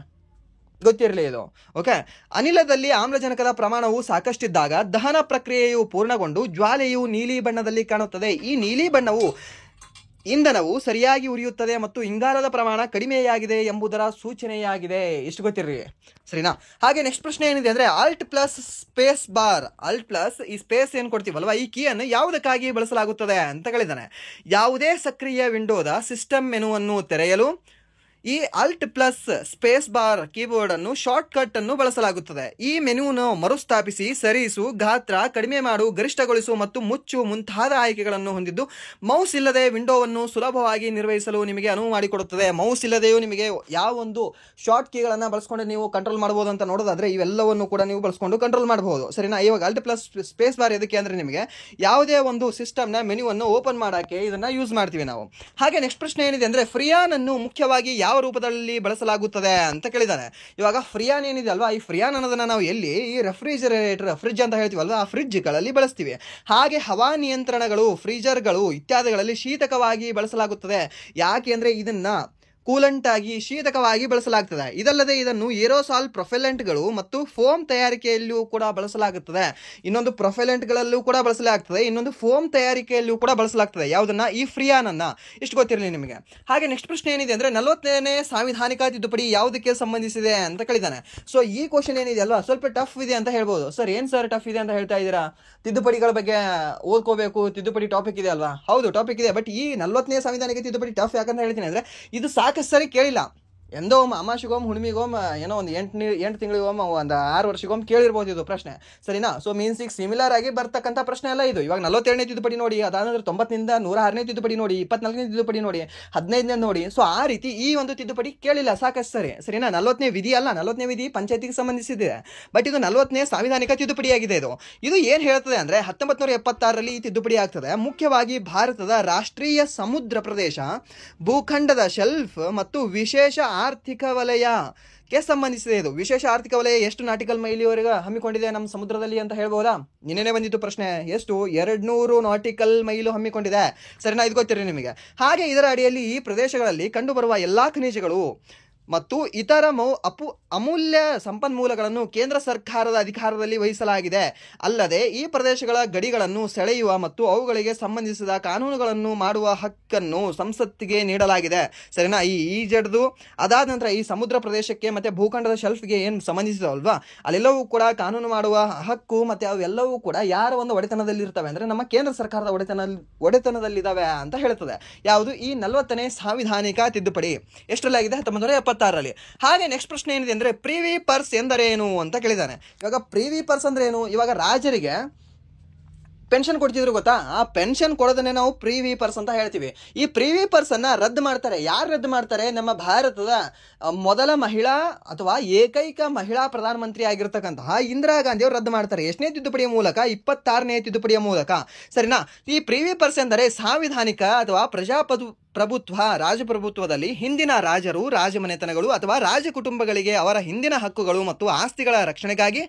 ಗೊತ್ತಿರಲಿ ಇದು, ಓಕೆ? ಅನಿಲದಲ್ಲಿ ಆಮ್ಲಜನಕದ ಪ್ರಮಾಣವು ಸಾಕಷ್ಟಿದ್ದಾಗ ದಹನ ಪ್ರಕ್ರಿಯೆಯು ಪೂರ್ಣಗೊಂಡು ಜ್ವಾಲೆಯು ನೀಲಿ ಬಣ್ಣದಲ್ಲಿ ಕಾಣುತ್ತದೆ. ಈ ನೀಲಿ ಬಣ್ಣವು ಇಂಧನವು ಸರಿಯಾಗಿ ಉರಿಯುತ್ತದೆ ಮತ್ತು ಇಂಗಾಲದ ಪ್ರಮಾಣ ಕಡಿಮೆಯಾಗಿದೆ ಎಂಬುದರ ಸೂಚನೆಯಾಗಿದೆ. ಇಷ್ಟು ಗೊತ್ತಿರ್ರಿ, ಸರಿನಾ? ಹಾಗೆ ನೆಕ್ಸ್ಟ್ ಪ್ರಶ್ನೆ ಏನಿದೆ ಅಂದ್ರೆ, Alt+ ಸ್ಪೇಸ್ ಬಾರ್, Alt+ ಈ ಸ್ಪೇಸ್ ಏನು ಕೊಡ್ತೀವಲ್ವಾ, ಈ ಕೀಯನ್ನು ಯಾವುದಕ್ಕಾಗಿ ಬಳಸಲಾಗುತ್ತದೆ ಅಂತ ಕೇಳಿದ್ದಾನೆ. ಯಾವುದೇ ಸಕ್ರಿಯ ವಿಂಡೋದ ಸಿಸ್ಟಮ್ ಮೆನುವನ್ನು ತೆರೆಯಲು ಈ Alt+ ಸ್ಪೇಸ್ ಬಾರ್ ಕೀಬೋರ್ಡ್ ಅನ್ನು ಶಾರ್ಟ್ ಕಟ್ ಅನ್ನು ಬಳಸಲಾಗುತ್ತದೆ. ಈ ಮೆನುವನ್ನು ಮರುಸ್ಥಾಪಿಸಿ, ಸರಿಸು, ಗಾತ್ರ ಕಡಿಮೆ ಮಾಡು, ಗರಿಷ್ಠಗೊಳಿಸು ಮತ್ತು ಮುಚ್ಚು ಮುಂತಾದ ಆಯ್ಕೆಗಳನ್ನು ಹೊಂದಿದ್ದು ಮೌಸ್ ಇಲ್ಲದೆ ವಿಂಡೋವನ್ನು ಸುಲಭವಾಗಿ ನಿರ್ವಹಿಸಲು ನಿಮಗೆ ಅನುವು ಮಾಡಿಕೊಡುತ್ತದೆ. ಮೌಸ್ ಇಲ್ಲದೆಯೂ ನಿಮಗೆ ಯಾವ ಒಂದು ಶಾರ್ಟ್ ಕೀಗಳನ್ನು ಬಳಸ್ಕೊಂಡು ನೀವು ಕಂಟ್ರೋಲ್ ಮಾಡಬಹುದು ಅಂತ ನೋಡೋದಾದ್ರೆ ಇವೆಲ್ಲವನ್ನು ಕೂಡ ನೀವು ಬಳಸ್ಕೊಂಡು ಕಂಟ್ರೋಲ್ ಮಾಡಬಹುದು, ಸರಿನಾ? ಇವಾಗ Alt+ ಸ್ಪೇಸ್ ಬಾರ್ ಎದಕ್ಕೆ ಅಂದ್ರೆ, ನಿಮಗೆ ಯಾವುದೇ ಒಂದು ಸಿಸ್ಟಮ್ನ ಮೆನುವನ್ನು ಓಪನ್ ಮಾಡೋಕ್ಕೆ ಇದನ್ನ ಯೂಸ್ ಮಾಡ್ತೀವಿ ನಾವು. ಹಾಗೆ ನೆಕ್ಸ್ಟ್ ಪ್ರಶ್ನೆ ಏನಿದೆ ಅಂದ್ರೆ, ಫ್ರಿಯಾನ್ ಅನ್ನು ಮುಖ್ಯವಾಗಿ ಯಾವ ರೂಪದಲ್ಲಿ ಬಳಸಲಾಗುತ್ತದೆ ಅಂತ ಕೇಳಿದಾನೆ. ಇವಾಗ ಫ್ರಿಯಾನ್ ಏನಿದೆ ಅಲ್ವಾ, ಈ ಫ್ರಿಯಾನ್ ಅನ್ನೋದನ್ನ ನಾವು ಎಲ್ಲಿ ಈ ಫ್ರಿಡ್ಜ್ ಅಂತ ಹೇಳ್ತೀವಲ್ವಾ, ಆ ಫ್ರಿಡ್ಜ್ಗಳಲ್ಲಿ ಬಳಸ್ತೀವಿ. ಹಾಗೆ ಹವಾ ನಿಯಂತ್ರಣಗಳು, ಫ್ರೀಜರ್ಗಳು ಇತ್ಯಾದಿಗಳಲ್ಲಿ ಶೀತಕವಾಗಿ ಬಳಸಲಾಗುತ್ತದೆ. ಯಾಕೆ ಅಂದ್ರೆ ಇದನ್ನ ಕೂಲೆಂಟ್ ಆಗಿ ಶೀತಕವಾಗಿ ಬಳಸಲಾಗ್ತದೆ. ಇದಲ್ಲದೆ ಇದನ್ನು ಏರೋಸಾಲ್ ಪ್ರೊಫೆಲೆಂಟ್ಗಳು ಮತ್ತು ಫೋಮ್ ತಯಾರಿಕೆಯಲ್ಲಿಯೂ ಕೂಡ ಬಳಸಲಾಗುತ್ತದೆ. ಇನ್ನೊಂದು ಪ್ರೊಫೆಲೆಂಟ್ಗಳಲ್ಲೂ ಕೂಡ ಬಳಸಲಾಗ್ತದೆ, ಇನ್ನೊಂದು ಫೋಮ್ ತಯಾರಿಕೆಯಲ್ಲೂ ಕೂಡ ಬಳಸಲಾಗ್ತದೆ. ಯಾವುದನ್ನ? ಈ ಫ್ರಿಯಾನ್ ಅನ್ನ. ಇಷ್ಟು ಗೊತ್ತಿರಲಿ ನಿಮಗೆ. ಹಾಗೆ ನೆಕ್ಸ್ಟ್ ಪ್ರಶ್ನೆ ಏನಿದೆ ಅಂದ್ರೆ, 40ನೇ ಸಾಂವಿಧಾನಿಕ ತಿದ್ದುಪಡಿ ಯಾವುದಕ್ಕೆ ಸಂಬಂಧಿಸಿದೆ ಅಂತ ಕೇಳಿದಾನೆ. ಸೊ ಈ ಕ್ವಶನ್ ಏನಿದೆ ಅಲ್ವಾ, ಸ್ವಲ್ಪ ಟಫ್ ಇದೆ ಅಂತ ಹೇಳ್ಬೋದು. ಸರ್ ಏನ್ ಸರ್ ಟಫ್ ಇದೆ ಅಂತ ಹೇಳ್ತಾ ಇದ್ದೀರಾ? ತಿದ್ದುಪಡಿಗಳ ಬಗ್ಗೆ ಓದ್ಕೋಬೇಕು, ತಿದ್ದುಪಡಿ ಟಾಪಿಕ್ ಇದೆ ಅಲ್ವಾ? ಹೌದು, ಟಾಪಿಕ್ ಇದೆ. ಬಟ್ ಈ 40ನೇ ಸಾಂವಿಧಾನಿಕ ತಿದ್ದುಪಡಿ ಟಫ್ ಯಾಕಂತ ಹೇಳ್ತೀನಿ ಅಂದ್ರೆ, ಇದು ಸಾಕಷ್ಟು ಸರಿ ಕೇಳಿಲ್ಲ. ಎಂದೋ ಅಮಾಶಿಗೊಮ್ಮೆ, ಹುಣ್ಣಿಮೆಗೊಮ್ಮೆ, ಏನೋ ಒಂದು 8 ತಿಂಗಳಿಗೊಮ್ಮೆ, ಒಂದು 6 ವರ್ಷಗೊಮ್ಮೆ ಕೇಳಿರ್ಬೋದು ಇದು ಪ್ರಶ್ನೆ, ಸರಿನಾ? ಸೊ ಮೀನ್ಸ್ ಈಗ ಸಿಮಿಲರ್ ಆಗಿ ಬರ್ತಕ್ಕಂಥ ಪ್ರಶ್ನೆ ಅಲ್ಲ ಇದು. ಇವಾಗ 42ನೇ ತಿದ್ದುಪಡಿ ನೋಡಿ, ಅದಾದ್ರೆ 90ನಿಂದ 106ನೇ ತಿದ್ದುಪಡಿ ನೋಡಿ, 24ನೇ ತಿದ್ದುಪಡಿ ನೋಡಿ, 15ನೇ ನೋಡಿ. ಸೊ ಆ ರೀತಿ ಈ ಒಂದು ತಿದ್ದುಪಡಿ ಕೇಳಿಲ್ಲ ಸಾಕಷ್ಟು ಸರಿ, ಸರಿನಾ? 40ನೇ ವಿಧಿ ಅಲ್ಲ, 40ನೇ ವಿಧಿ ಪಂಚಾಯತಿಗೆ ಸಂಬಂಧಿಸಿದೆ. ಬಟ್ ಇದು 40ನೇ ಸಾಂವಿಧಾನಿಕ ತಿದ್ದುಪಡಿಯಾಗಿದೆ. ಇದು ಏನ್ ಹೇಳ್ತದೆ ಅಂದ್ರೆ, 1976ರಲ್ಲಿ ಈ ತಿದ್ದುಪಡಿ ಆಗ್ತದೆ. ಮುಖ್ಯವಾಗಿ ಭಾರತದ ರಾಷ್ಟ್ರೀಯ ಸಮುದ್ರ ಪ್ರದೇಶ, ಭೂಖಂಡದ ಶೆಲ್ಫ್ ಮತ್ತು ವಿಶೇಷ ಆರ್ಥಿಕ ವಲಯಕ್ಕೆ ಸಂಬಂಧಿಸಿದೆ. ಇದು ವಿಶೇಷ ಆರ್ಥಿಕ ವಲಯ ಎಷ್ಟು ನಾಟಿಕಲ್ ಮೈಲಿವರೆಗೆ ಹಮ್ಮಿಕೊಂಡಿದೆ ನಮ್ಮ ಸಮುದ್ರದಲ್ಲಿ ಅಂತ ಹೇಳ್ಬೋದಾ? ನಿನ್ನೆ ಬಂದಿತ್ತು ಪ್ರಶ್ನೆ. ಎಷ್ಟು? 200 ನಾಟಿಕಲ್ ಮೈಲು ಹಮ್ಮಿಕೊಂಡಿದೆ, ಸರಿನಾ? ಇದು ಗೊತ್ತಿರಿ ನಿಮಗೆ. ಹಾಗೆ ಇದರ ಅಡಿಯಲ್ಲಿ ಈ ಪ್ರದೇಶಗಳಲ್ಲಿ ಕಂಡುಬರುವ ಎಲ್ಲಾ ಖನಿಜಗಳು ಮತ್ತು ಇತರ ಅಮೂಲ್ಯ ಸಂಪನ್ಮೂಲಗಳನ್ನು ಕೇಂದ್ರ ಸರ್ಕಾರದ ಅಧಿಕಾರದಲ್ಲಿ ವಹಿಸಲಾಗಿದೆ. ಅಲ್ಲದೆ ಈ ಪ್ರದೇಶಗಳ ಗಡಿಗಳನ್ನು ಸೆಳೆಯುವ ಮತ್ತು ಅವುಗಳಿಗೆ ಸಂಬಂಧಿಸಿದ ಕಾನೂನುಗಳನ್ನು ಮಾಡುವ ಹಕ್ಕನ್ನು ಸಂಸತ್ತಿಗೆ ನೀಡಲಾಗಿದೆ, ಸರಿನಾ? ಈ ಈಜಡ್ದು ಅದಾದ ನಂತರ ಈ ಸಮುದ್ರ ಪ್ರದೇಶಕ್ಕೆ ಮತ್ತೆ ಭೂಖಂಡದ ಶೆಲ್ಫ್ಗೆ ಏನು ಸಂಬಂಧಿಸಿದವಲ್ವಾ, ಅಲ್ಲೆಲ್ಲವೂ ಕೂಡ ಕಾನೂನು ಮಾಡುವ ಹಕ್ಕು ಮತ್ತೆ ಅವೆಲ್ಲವೂ ಕೂಡ ಯಾರ ಒಂದು ಒಡೆತನದಲ್ಲಿ ಇರ್ತವೆ ಅಂದ್ರೆ, ನಮ್ಮ ಕೇಂದ್ರ ಸರ್ಕಾರದ ಒಡೆತನದಲ್ಲಿದ್ದಾವೆ ಅಂತ ಹೇಳ್ತದೆ. ಯಾವುದು? ಈ 40ನೇ ಸಾಂವಿಧಾನಿಕ ತಿದ್ದುಪಡಿ. ಎಷ್ಟರಲ್ಲಾಗಿದೆ? 1976 2026ರಲ್ಲಿ. ಹಾಗೆ ನೆಕ್ಸ್ಟ್ ಪ್ರಶ್ನೆ ಏನಿದೆ ಅಂದ್ರೆ ಪ್ರಿವಿ ಪರ್ಸ್ ಎಂದರೇನು ಅಂತ ಕೇಳಿದಾನೆ. ಇವಾಗ ಪ್ರಿವಿ ಪರ್ಸ್ ಅಂದ್ರೆ ಏನು? ಇವಾಗ ರಾಜರಿಗೆ ಪೆನ್ಷನ್ ಕೊಡ್ತಿದ್ರು ಗೊತ್ತಾ, ಆ ಪೆನ್ಷನ್ ಕೊಡೋದನ್ನೇ ನಾವು ಪ್ರಿವಿ ಪರ್ಸ್ ಅಂತ ಹೇಳ್ತೀವಿ. ಈ ಪ್ರಿವಿ ಪರ್ಸ್ ಅನ್ನ ರದ್ದು ಮಾಡ್ತಾರೆ. ಯಾರು ರದ್ದು ಮಾಡ್ತಾರೆ? ನಮ್ಮ ಭಾರತದ ಮೊದಲ ಮಹಿಳಾ ಅಥವಾ ಏಕೈಕ ಮಹಿಳಾ ಪ್ರಧಾನಮಂತ್ರಿ ಆಗಿರ್ತಕ್ಕಂತಹ ಇಂದಿರಾ ಗಾಂಧಿ ಅವರು ರದ್ದು ಮಾಡ್ತಾರೆ. ಎಷ್ಟನೇ ತಿದ್ದುಪಡಿಯ ಮೂಲಕ? 26ನೇ ತಿದ್ದುಪಡಿಯ ಮೂಲಕ. ಸರಿನಾ? ಈ ಪ್ರಿವಿ ಪರ್ಸ್ ಎಂದರೆ ಸಾಂವಿಧಾನಿಕ ಅಥವಾ ಪ್ರಭುತ್ವ ರಾಜಪ್ರಭುತ್ವದಲ್ಲಿ ಹಿಂದಿನ ರಾಜರು, ರಾಜಮನೆತನಗಳು ಅಥವಾ ರಾಜ ಕುಟುಂಬಗಳಿಗೆ ಅವರ ಹಿಂದಿನ ಹಕ್ಕುಗಳು ಮತ್ತು ಆಸ್ತಿಗಳ ರಕ್ಷಣೆಗಾಗಿ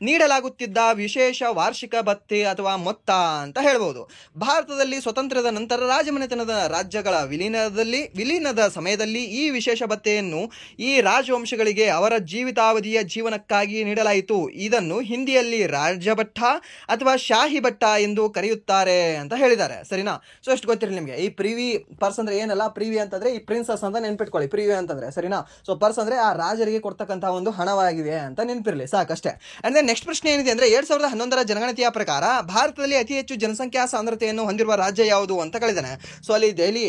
ನೀಡಲಾಗುತ್ತಿದ್ದ ವಿಶೇಷ ವಾರ್ಷಿಕ ಭತ್ಯೆ ಅಥವಾ ಮೊತ್ತ ಅಂತ ಹೇಳ್ಬೋದು. ಭಾರತದಲ್ಲಿ ಸ್ವತಂತ್ರದ ನಂತರ ರಾಜಮನೆತನದ ರಾಜ್ಯಗಳ ವಿಲೀನದ ಸಮಯದಲ್ಲಿ ಈ ವಿಶೇಷ ಭತ್ಯೆಯನ್ನು ಈ ರಾಜವಂಶಗಳಿಗೆ ಅವರ ಜೀವಿತಾವಧಿಯ ಜೀವನಕ್ಕಾಗಿ ನೀಡಲಾಯಿತು. ಇದನ್ನು ಹಿಂದಿಯಲ್ಲಿ ರಾಜಭಟ್ಟ ಅಥವಾ ಶಾಹಿ ಭಟ್ಟ ಎಂದು ಕರೆಯುತ್ತಾರೆ ಅಂತ ಹೇಳಿದ್ದಾರೆ. ಸರಿನಾ? ಸೊ ಎಷ್ಟು ಗೊತ್ತಿರಲಿ ನಿಮಗೆ. ಈ ಪ್ರಿವಿ ಪರ್ಸ್ ಅಂದ್ರೆ ಏನಲ್ಲ? ಪ್ರಿವಿ ಅಂತಂದ್ರೆ ಈ ಪ್ರಿನ್ಸಸ್ ಅಂತ ನೆನ್ಪಿಟ್ಕೊಳ್ಳಿ. ಪ್ರಿವಿ ಅಂತಂದ್ರೆ, ಸರಿನಾ? ಸೊ ಪರ್ಸ್ ಅಂದ್ರೆ ಆ ರಾಜರಿಗೆ ಕೊಡ್ತಕ್ಕಂತಹ ಒಂದು ಹಣವಾಗಿದೆ ಅಂತ ನೆನಪಿರಲಿ, ಸಾಕಷ್ಟೇ. ಅಂಡ್ ದೆನ್ ನೆಕ್ಸ್ಟ್ ಪ್ರಶ್ನೆ ಏನಿದೆ ಅಂದ್ರೆ 2011ರ ಜನಗಣತಿಯ ಪ್ರಕಾರ ಭಾರತದಲ್ಲಿ ಅತಿ ಹೆಚ್ಚು ಜನಸಂಖ್ಯಾ ಸಾಂದ್ರತೆಯನ್ನು ಹೊಂದಿರುವ ರಾಜ್ಯ ಯಾವುದು ಅಂತ ಕೇಳಿದಾನೆ. ಸೊ ಅಲ್ಲಿ ದೆಹಲಿ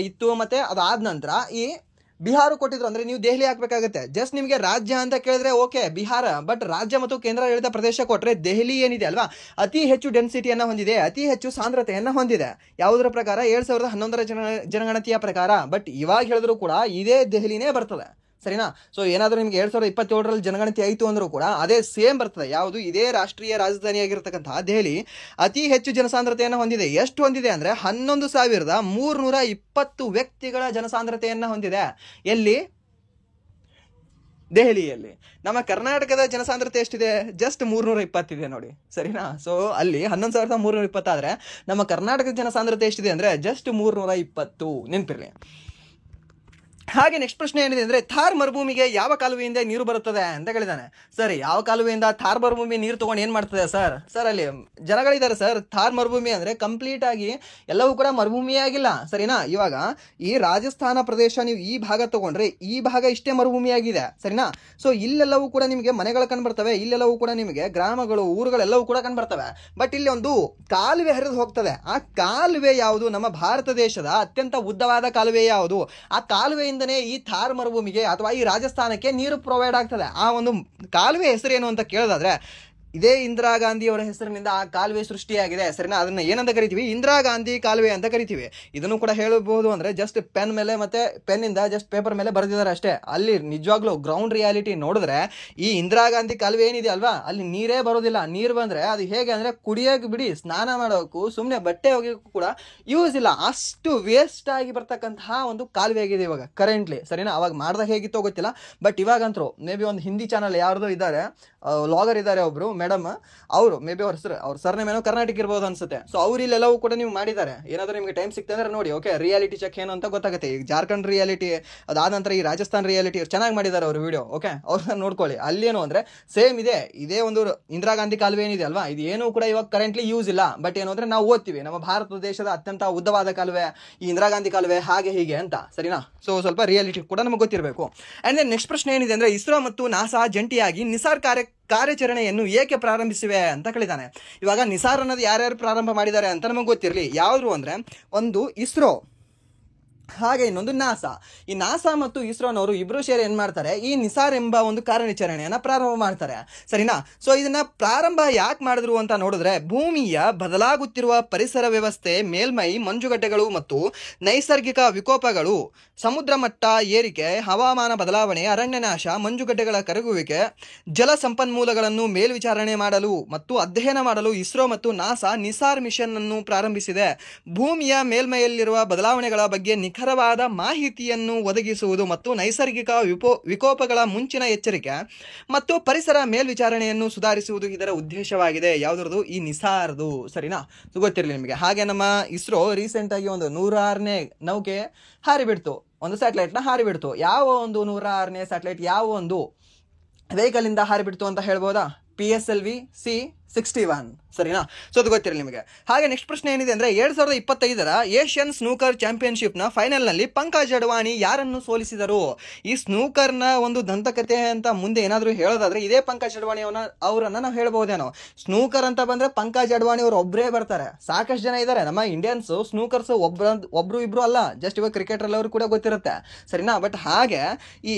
ಇತ್ತು, ಮತ್ತೆ ಅದಾದ ನಂತರ ಈ ಬಿಹಾರ ಕೊಟ್ಟಿದ್ರು. ಅಂದ್ರೆ ನೀವು ದೆಹಲಿ ಹಾಕ್ಬೇಕಾಗುತ್ತೆ. ಜಸ್ಟ್ ನಿಮಗೆ ರಾಜ್ಯ ಅಂತ ಕೇಳಿದ್ರೆ ಓಕೆ ಬಿಹಾರ, ಬಟ್ ರಾಜ್ಯ ಮತ್ತು ಕೇಂದ್ರಾಡಳಿತ ಪ್ರದೇಶ ಕೊಟ್ಟರೆ ದೆಹಲಿ ಏನಿದೆ ಅಲ್ವಾ, ಅತಿ ಹೆಚ್ಚು ಡೆನ್ಸಿಟಿಯನ್ನು ಹೊಂದಿದೆ, ಅತಿ ಹೆಚ್ಚು ಸಾಂದ್ರತೆಯನ್ನು ಹೊಂದಿದೆ. ಯಾವುದರ ಪ್ರಕಾರ? 2011ರ ಜನಗಣತಿಯ ಪ್ರಕಾರ. ಬಟ್ ಇವಾಗ ಹೇಳಿದ್ರು ಕೂಡ ಇದೇ ದೆಹಲಿನೇ ಬರ್ತದೆ. ಸರಿನಾ? ಸೊ ಏನಾದರೂ ನಿಮಗೆ 2027ರಲ್ಲಿ ಜನಗಣತಿ ಆಯಿತು ಅಂದರೂ ಕೂಡ ಅದೇ ಸೇಮ್ ಬರ್ತದೆ. ಯಾವುದು? ಇದೇ ರಾಷ್ಟ್ರೀಯ ರಾಜಧಾನಿಯಾಗಿರ್ತಕ್ಕಂತಹ ದೆಹಲಿ ಅತಿ ಹೆಚ್ಚು ಜನಸಾಂದ್ರತೆಯನ್ನು ಹೊಂದಿದೆ. ಎಷ್ಟು ಹೊಂದಿದೆ ಅಂದರೆ 11,320 ವ್ಯಕ್ತಿಗಳ ಜನಸಾಂದ್ರತೆಯನ್ನು ಹೊಂದಿದೆ. ಎಲ್ಲಿ? ದೆಹಲಿಯಲ್ಲಿ. ನಮ್ಮ ಕರ್ನಾಟಕದ ಜನಸಾಂದ್ರತೆ ಎಷ್ಟಿದೆ? ಜಸ್ಟ್ 320 ಇದೆ ನೋಡಿ. ಸರಿನಾ? ಸೊ ಅಲ್ಲಿ 11,320 ಆದರೆ ನಮ್ಮ ಕರ್ನಾಟಕದ ಜನಸಾಂದ್ರತೆ ಎಷ್ಟಿದೆ ಅಂದರೆ ಜಸ್ಟ್ 320. ನೆನಪಿರಲಿ. ಹಾಗೆ ನೆಕ್ಸ್ಟ್ ಪ್ರಶ್ನೆ ಏನಿದೆ ಅಂದ್ರೆ ಥಾರ್ ಮರುಭೂಮಿಗೆ ಯಾವ ಕಾಲುವೆಯಿಂದ ನೀರು ಬರುತ್ತದೆ ಅಂತ ಕೇಳಿದಾನೆ. ಸರ್, ಯಾವ ಕಾಲುವೆಯಿಂದ ಥಾರ್ ಮರುಭೂಮಿ ನೀರು ತಗೊಂಡು ಏನ್ ಮಾಡ್ತದೆ ಸರ್? ಸರ್ ಅಲ್ಲಿ ಜನಗಳಿದ್ದಾರೆ ಸರ್. ಥಾರ್ ಮರುಭೂಮಿ ಅಂದ್ರೆ ಕಂಪ್ಲೀಟ್ ಆಗಿ ಎಲ್ಲವೂ ಕೂಡ ಮರುಭೂಮಿಯೇ ಆಗಿಲ್ಲ. ಸರಿನಾ? ಇವಾಗ ಈ ರಾಜಸ್ಥಾನ ಪ್ರದೇಶ ನೀವು ಈ ಭಾಗ ತಗೊಂಡ್ರೆ ಈ ಭಾಗ ಇಷ್ಟೇ ಮರುಭೂಮಿಯಾಗಿದೆ. ಸರಿನಾ? ಸೊ ಇಲ್ಲೆಲ್ಲವೂ ಕೂಡ ನಿಮಗೆ ಮನೆಗಳು ಕಂಡುಬರ್ತವೆ, ಇಲ್ಲೆಲ್ಲವೂ ಕೂಡ ನಿಮಗೆ ಗ್ರಾಮಗಳು, ಊರುಗಳೆಲ್ಲವೂ ಕೂಡ ಕಂಡುಬರ್ತವೆ. ಬಟ್ ಇಲ್ಲಿ ಒಂದು ಕಾಲುವೆ ಹರಿದು ಹೋಗ್ತದೆ. ಆ ಕಾಲುವೆ ಯಾವುದು? ನಮ್ಮ ಭಾರತ ದೇಶದ ಅತ್ಯಂತ ಉದ್ದವಾದ ಕಾಲುವೆ ಯಾವುದು? ಆ ಕಾಲುವೆಯಿಂದ ಈ ಥಾರ್ ಮರುಭೂಮಿಗೆ ಅಥವಾ ಈ ರಾಜಸ್ಥಾನಕ್ಕೆ ನೀರು ಪ್ರೊವೈಡ್ ಆಗ್ತದೆ. ಆ ಒಂದು ಕಾಲುವೆ ಹೆಸರೇನು ಅಂತ ಕೇಳೋದಾದ್ರೆ ಇದೇ ಇಂದಿರಾ ಗಾಂಧಿ ಅವರ ಹೆಸರಿನಿಂದ ಆ ಕಾಲುವೆ ಸೃಷ್ಟಿಯಾಗಿದೆ. ಸರಿನಾ? ಅದನ್ನ ಏನಂತ ಕರಿತೀವಿ? ಇಂದಿರಾ ಗಾಂಧಿ ಕಾಲುವೆ ಅಂತ ಕರಿತೀವಿ. ಇದನ್ನು ಕೂಡ ಹೇಳಬಹುದು ಅಂದ್ರೆ ಜಸ್ಟ್ ಪೆನ್ ಮೇಲೆ ಮತ್ತೆ ಪೆನ್ನಿಂದ ಜಸ್ಟ್ ಪೇಪರ್ ಮೇಲೆ ಬರೆದಿದ್ದಾರೆ ಅಷ್ಟೇ. ಅಲ್ಲಿ ನಿಜವಾಗ್ಲೂ ಗ್ರೌಂಡ್ ರಿಯಾಲಿಟಿ ನೋಡಿದ್ರೆ ಈ ಇಂದಿರಾ ಗಾಂಧಿ ಕಾಲುವೆ ಏನಿದೆ ಅಲ್ವಾ, ಅಲ್ಲಿ ನೀರೇ ಬರೋದಿಲ್ಲ. ನೀರು ಬಂದ್ರೆ ಅದು ಹೇಗೆ ಅಂದ್ರೆ ಕುಡಿಯೋಕೆ ಬಿಡಿ, ಸ್ನಾನ ಮಾಡೋಕ್ಕೂ ಸುಮ್ಮನೆ ಬಟ್ಟೆ ಒಗೆಯೋಕ್ಕೂ ಕೂಡ ಯೂಸ್ ಇಲ್ಲ. ಅಷ್ಟು ವೇಸ್ಟ್ ಆಗಿ ಬರ್ತಕ್ಕಂತಹ ಒಂದು ಕಾಲುವೆ ಆಗಿದೆ ಇವಾಗ ಕರೆಂಟ್ಲಿ. ಸರಿನಾ? ಅವಾಗ ಮಾಡ್ದಾಗ ಹೇಗಿತ್ತೋ ಗೊತ್ತಿಲ್ಲ, ಬಟ್ ಇವಾಗಂತರೂ ಮೇ ಬಿ ಒಂದು ಹಿಂದಿ ಚಾನಲ್ ಯಾರ್ದೋ ಇದ್ದಾರೆ, ಲಾಗರ್ ಇದ್ದಾರೆ ಒಬ್ರು ಮೇಡಮ್, ಅವರು ಮೇ ಬಿ ಅವ್ರ ಸರ್ನೇಮ್ ಏನೋ ಕರ್ನಾಟಕ ಇರ್ಬೋದು ಅನ್ಸುತ್ತೆ. ಸೊ ಅವ್ರು ಇಲ್ಲೆಲ್ಲವೂ ಕೂಡ ನೀವು ಮಾಡಿದ್ದಾರೆ. ಏನಾದರೂ ನಿಮಗೆ ಟೈಮ್ ಸಿಕ್ತಂದ್ರೆ ನೋಡಿ. ಓಕೆ, ರಿಯಾಲಿಟಿ ಚೆಕ್ ಏನು ಅಂತ ಗೊತ್ತಾಗುತ್ತೆ. ಈಗ ಜಾರ್ಖಂಡ್ ರಿಯಾಲಿಟಿ, ಅದಾದ ನಂತರ ಈ ರಾಜಸ್ಥಾನ್ ರಿಯಾಲಿಟಿ ಚೆನ್ನಾಗಿ ಮಾಡಿದ್ದಾರೆ ಅವರು ವಿಡಿಯೋ. ಓಕೆ, ಅವ್ರನ್ನ ನೋಡ್ಕೊಳ್ಳಿ. ಅಲ್ಲೇನು ಅಂದ್ರೆ ಸೇಮ್ ಇದೆ. ಇದೇ ಒಂದು ಇಂದಿರಾ ಗಾಂಧಿ ಕಾಲುವೆ ಏನಿದೆ ಅಲ್ವಾ, ಇದು ಏನೂ ಕೂಡ ಇವಾಗ ಕರೆಂಟ್ಲಿ ಯೂಸ್ ಇಲ್ಲ. ಬಟ್ ಏನು ಅಂದ್ರೆ ನಾವು ಓದ್ತೀವಿ ನಮ್ಮ ಭಾರತ ದೇಶದ ಅತ್ಯಂತ ಉದ್ದವಾದ ಕಾಲುವೆ ಈ ಇಂದಿರಾ ಗಾಂಧಿ ಕಾಲುವೆ, ಹಾಗೆ ಹೀಗೆ ಅಂತ. ಸರಿನಾ? ಸೊ ಸ್ವಲ್ಪ ರಿಯಾಲಿಟಿ ಕೂಡ ನಮಗೆ ಗೊತ್ತಿರಬೇಕು. ಅಂಡ್ ದೆನ್ ನೆಕ್ಸ್ಟ್ ಪ್ರಶ್ನೆ ಏನಿದೆ ಅಂದ್ರೆ ಇಸ್ರೋ ಮತ್ತು ನಾಸಾ ಜಂಟಿಯಾಗಿ ನಿಸಾರ್ ಕಾರ್ಯಾಚರಣೆಯನ್ನು ಏಕೆ ಪ್ರಾರಂಭಿಸಿವೆ ಅಂತ ಕೇಳಿದಾನೆ. ಇವಾಗ ನಿಸಾರ್ ಅನ್ನೋದು ಯಾರ್ಯಾರು ಪ್ರಾರಂಭ ಮಾಡಿದ್ದಾರೆ ಅಂತ ನಮಗೆ ಗೊತ್ತಿರಲಿ. ಯಾವುದು ಅಂದ್ರೆ ಒಂದು ಇಸ್ರೋ, ಹಾಗೆ ಇನ್ನೊಂದು ನಾಸಾ. ಈ ನಾಸಾ ಮತ್ತು ಇಸ್ರೋನವರು ಇಬ್ರು ಸೇರಿ ಏನ್ ಮಾಡ್ತಾರೆ, ಈ ನಿಸಾರ್ ಎಂಬ ಒಂದು ಕಾರ್ಯಾಚರಣೆಯನ್ನ ಪ್ರಾರಂಭ ಮಾಡ್ತಾರೆ. ಸರಿನಾ? ಸೊ ಇದನ್ನ ಪ್ರಾರಂಭ ಯಾಕೆ ಮಾಡಿದ್ರು ಅಂತ ನೋಡಿದ್ರೆ ಭೂಮಿಯ ಬದಲಾಗುತ್ತಿರುವ ಪರಿಸರ ವ್ಯವಸ್ಥೆ, ಮೇಲ್ಮೈ ಮಂಜುಗಡ್ಡೆಗಳು ಮತ್ತು ನೈಸರ್ಗಿಕ ವಿಕೋಪಗಳು, ಸಮುದ್ರ ಮಟ್ಟ ಏರಿಕೆ, ಹವಾಮಾನ ಬದಲಾವಣೆ, ಅರಣ್ಯನಾಶ, ಮಂಜುಗಡ್ಡೆಗಳ ಕರಗುವಿಕೆ, ಜಲ ಸಂಪನ್ಮೂಲಗಳನ್ನು ಮೇಲ್ವಿಚಾರಣೆ ಮಾಡಲು ಮತ್ತು ಅಧ್ಯಯನ ಮಾಡಲು ಇಸ್ರೋ ಮತ್ತು ನಾಸಾ ನಿಸಾರ್ ಮಿಷನ್ ಅನ್ನು ಪ್ರಾರಂಭಿಸಿದೆ. ಭೂಮಿಯ ಮೇಲ್ಮೈಯಲ್ಲಿರುವ ಬದಲಾವಣೆಗಳ ಬಗ್ಗೆ ನಿಖರವಾದ ಮಾಹಿತಿಯನ್ನು ಒದಗಿಸುವುದು ಮತ್ತು ನೈಸರ್ಗಿಕ ವಿಕೋಪಗಳ ಮುಂಚಿನ ಎಚ್ಚರಿಕೆ ಮತ್ತು ಪರಿಸರ ಮೇಲ್ವಿಚಾರಣೆಯನ್ನು ಸುಧಾರಿಸುವುದು ಇದರ ಉದ್ದೇಶವಾಗಿದೆ. ಯಾವುದ್ರದ್ದು? ಈ ನಿಸಾರ್ದು. ಸರಿನಾ? ಗೊತ್ತಿರಲಿ ನಿಮಗೆ. ಹಾಗೆ ನಮ್ಮ ಇಸ್ರೋ ರೀಸೆಂಟ್ ಆಗಿ ಒಂದು 106ನೇ ನೌಕೆ ಹಾರಿಬಿಡ್ತು, ಒಂದು ಸ್ಯಾಟಲೈಟ್ನ ಹಾರಿಬಿಡ್ತು. ಯಾವ ಒಂದು 106ನೇ ಸ್ಯಾಟಲೈಟ್ ಯಾವ ಒಂದು ವೆಹಿಕಲ್ ಇಂದ ಹಾರಿಬಿಡ್ತು ಅಂತ ಹೇಳ್ಬೋದಾ? PSLV C61 ಸರಿನಾ. ಸೊ ಅದು ಗೊತ್ತಿರಲಿ ನಿಮಗೆ. ಹಾಗೆ ನೆಕ್ಸ್ಟ್ ಪ್ರಶ್ನೆ ಏನಿದೆ ಅಂದರೆ 2025 ಏಷ್ಯನ್ ಸ್ನೂಕರ್ ಚಾಂಪಿಯನ್ಶಿಪ್ನ ಫೈನಲ್ನಲ್ಲಿ ಪಂಕಜ್ ಅಡ್ವಾಣಿ ಯಾರನ್ನು ಸೋಲಿಸಿದರು? ಈ ಸ್ನೂಕರ್ನ ಒಂದು ದಂತಕತೆ ಅಂತ ಮುಂದೆ ಏನಾದರೂ ಹೇಳೋದಾದ್ರೆ ಇದೇ ಪಂಕಜ್ ಅಡ್ವಾಣಿ ಅವರನ್ನು ನಾವು ಹೇಳ್ಬಹುದೇನೋ. ಸ್ನೂಕರ್ ಅಂತ ಬಂದರೆ ಪಂಕಜ್ ಅಡ್ವಾಣಿ ಅವರು ಒಬ್ಬರೇ ಬರ್ತಾರೆ. ಸಾಕಷ್ಟು ಜನ ಇದ್ದಾರೆ ನಮ್ಮ ಇಂಡಿಯನ್ಸು ಸ್ನೂಕರ್ಸ್ ಒಬ್ರು ಇಬ್ರು ಅಲ್ಲ, ಜಸ್ಟ್ ಇವಾಗ ಕ್ರಿಕೆಟರ್ ಅವರು ಕೂಡ ಗೊತ್ತಿರುತ್ತೆ ಸರಿನಾ. ಬಟ್ ಹಾಗೆ ಈ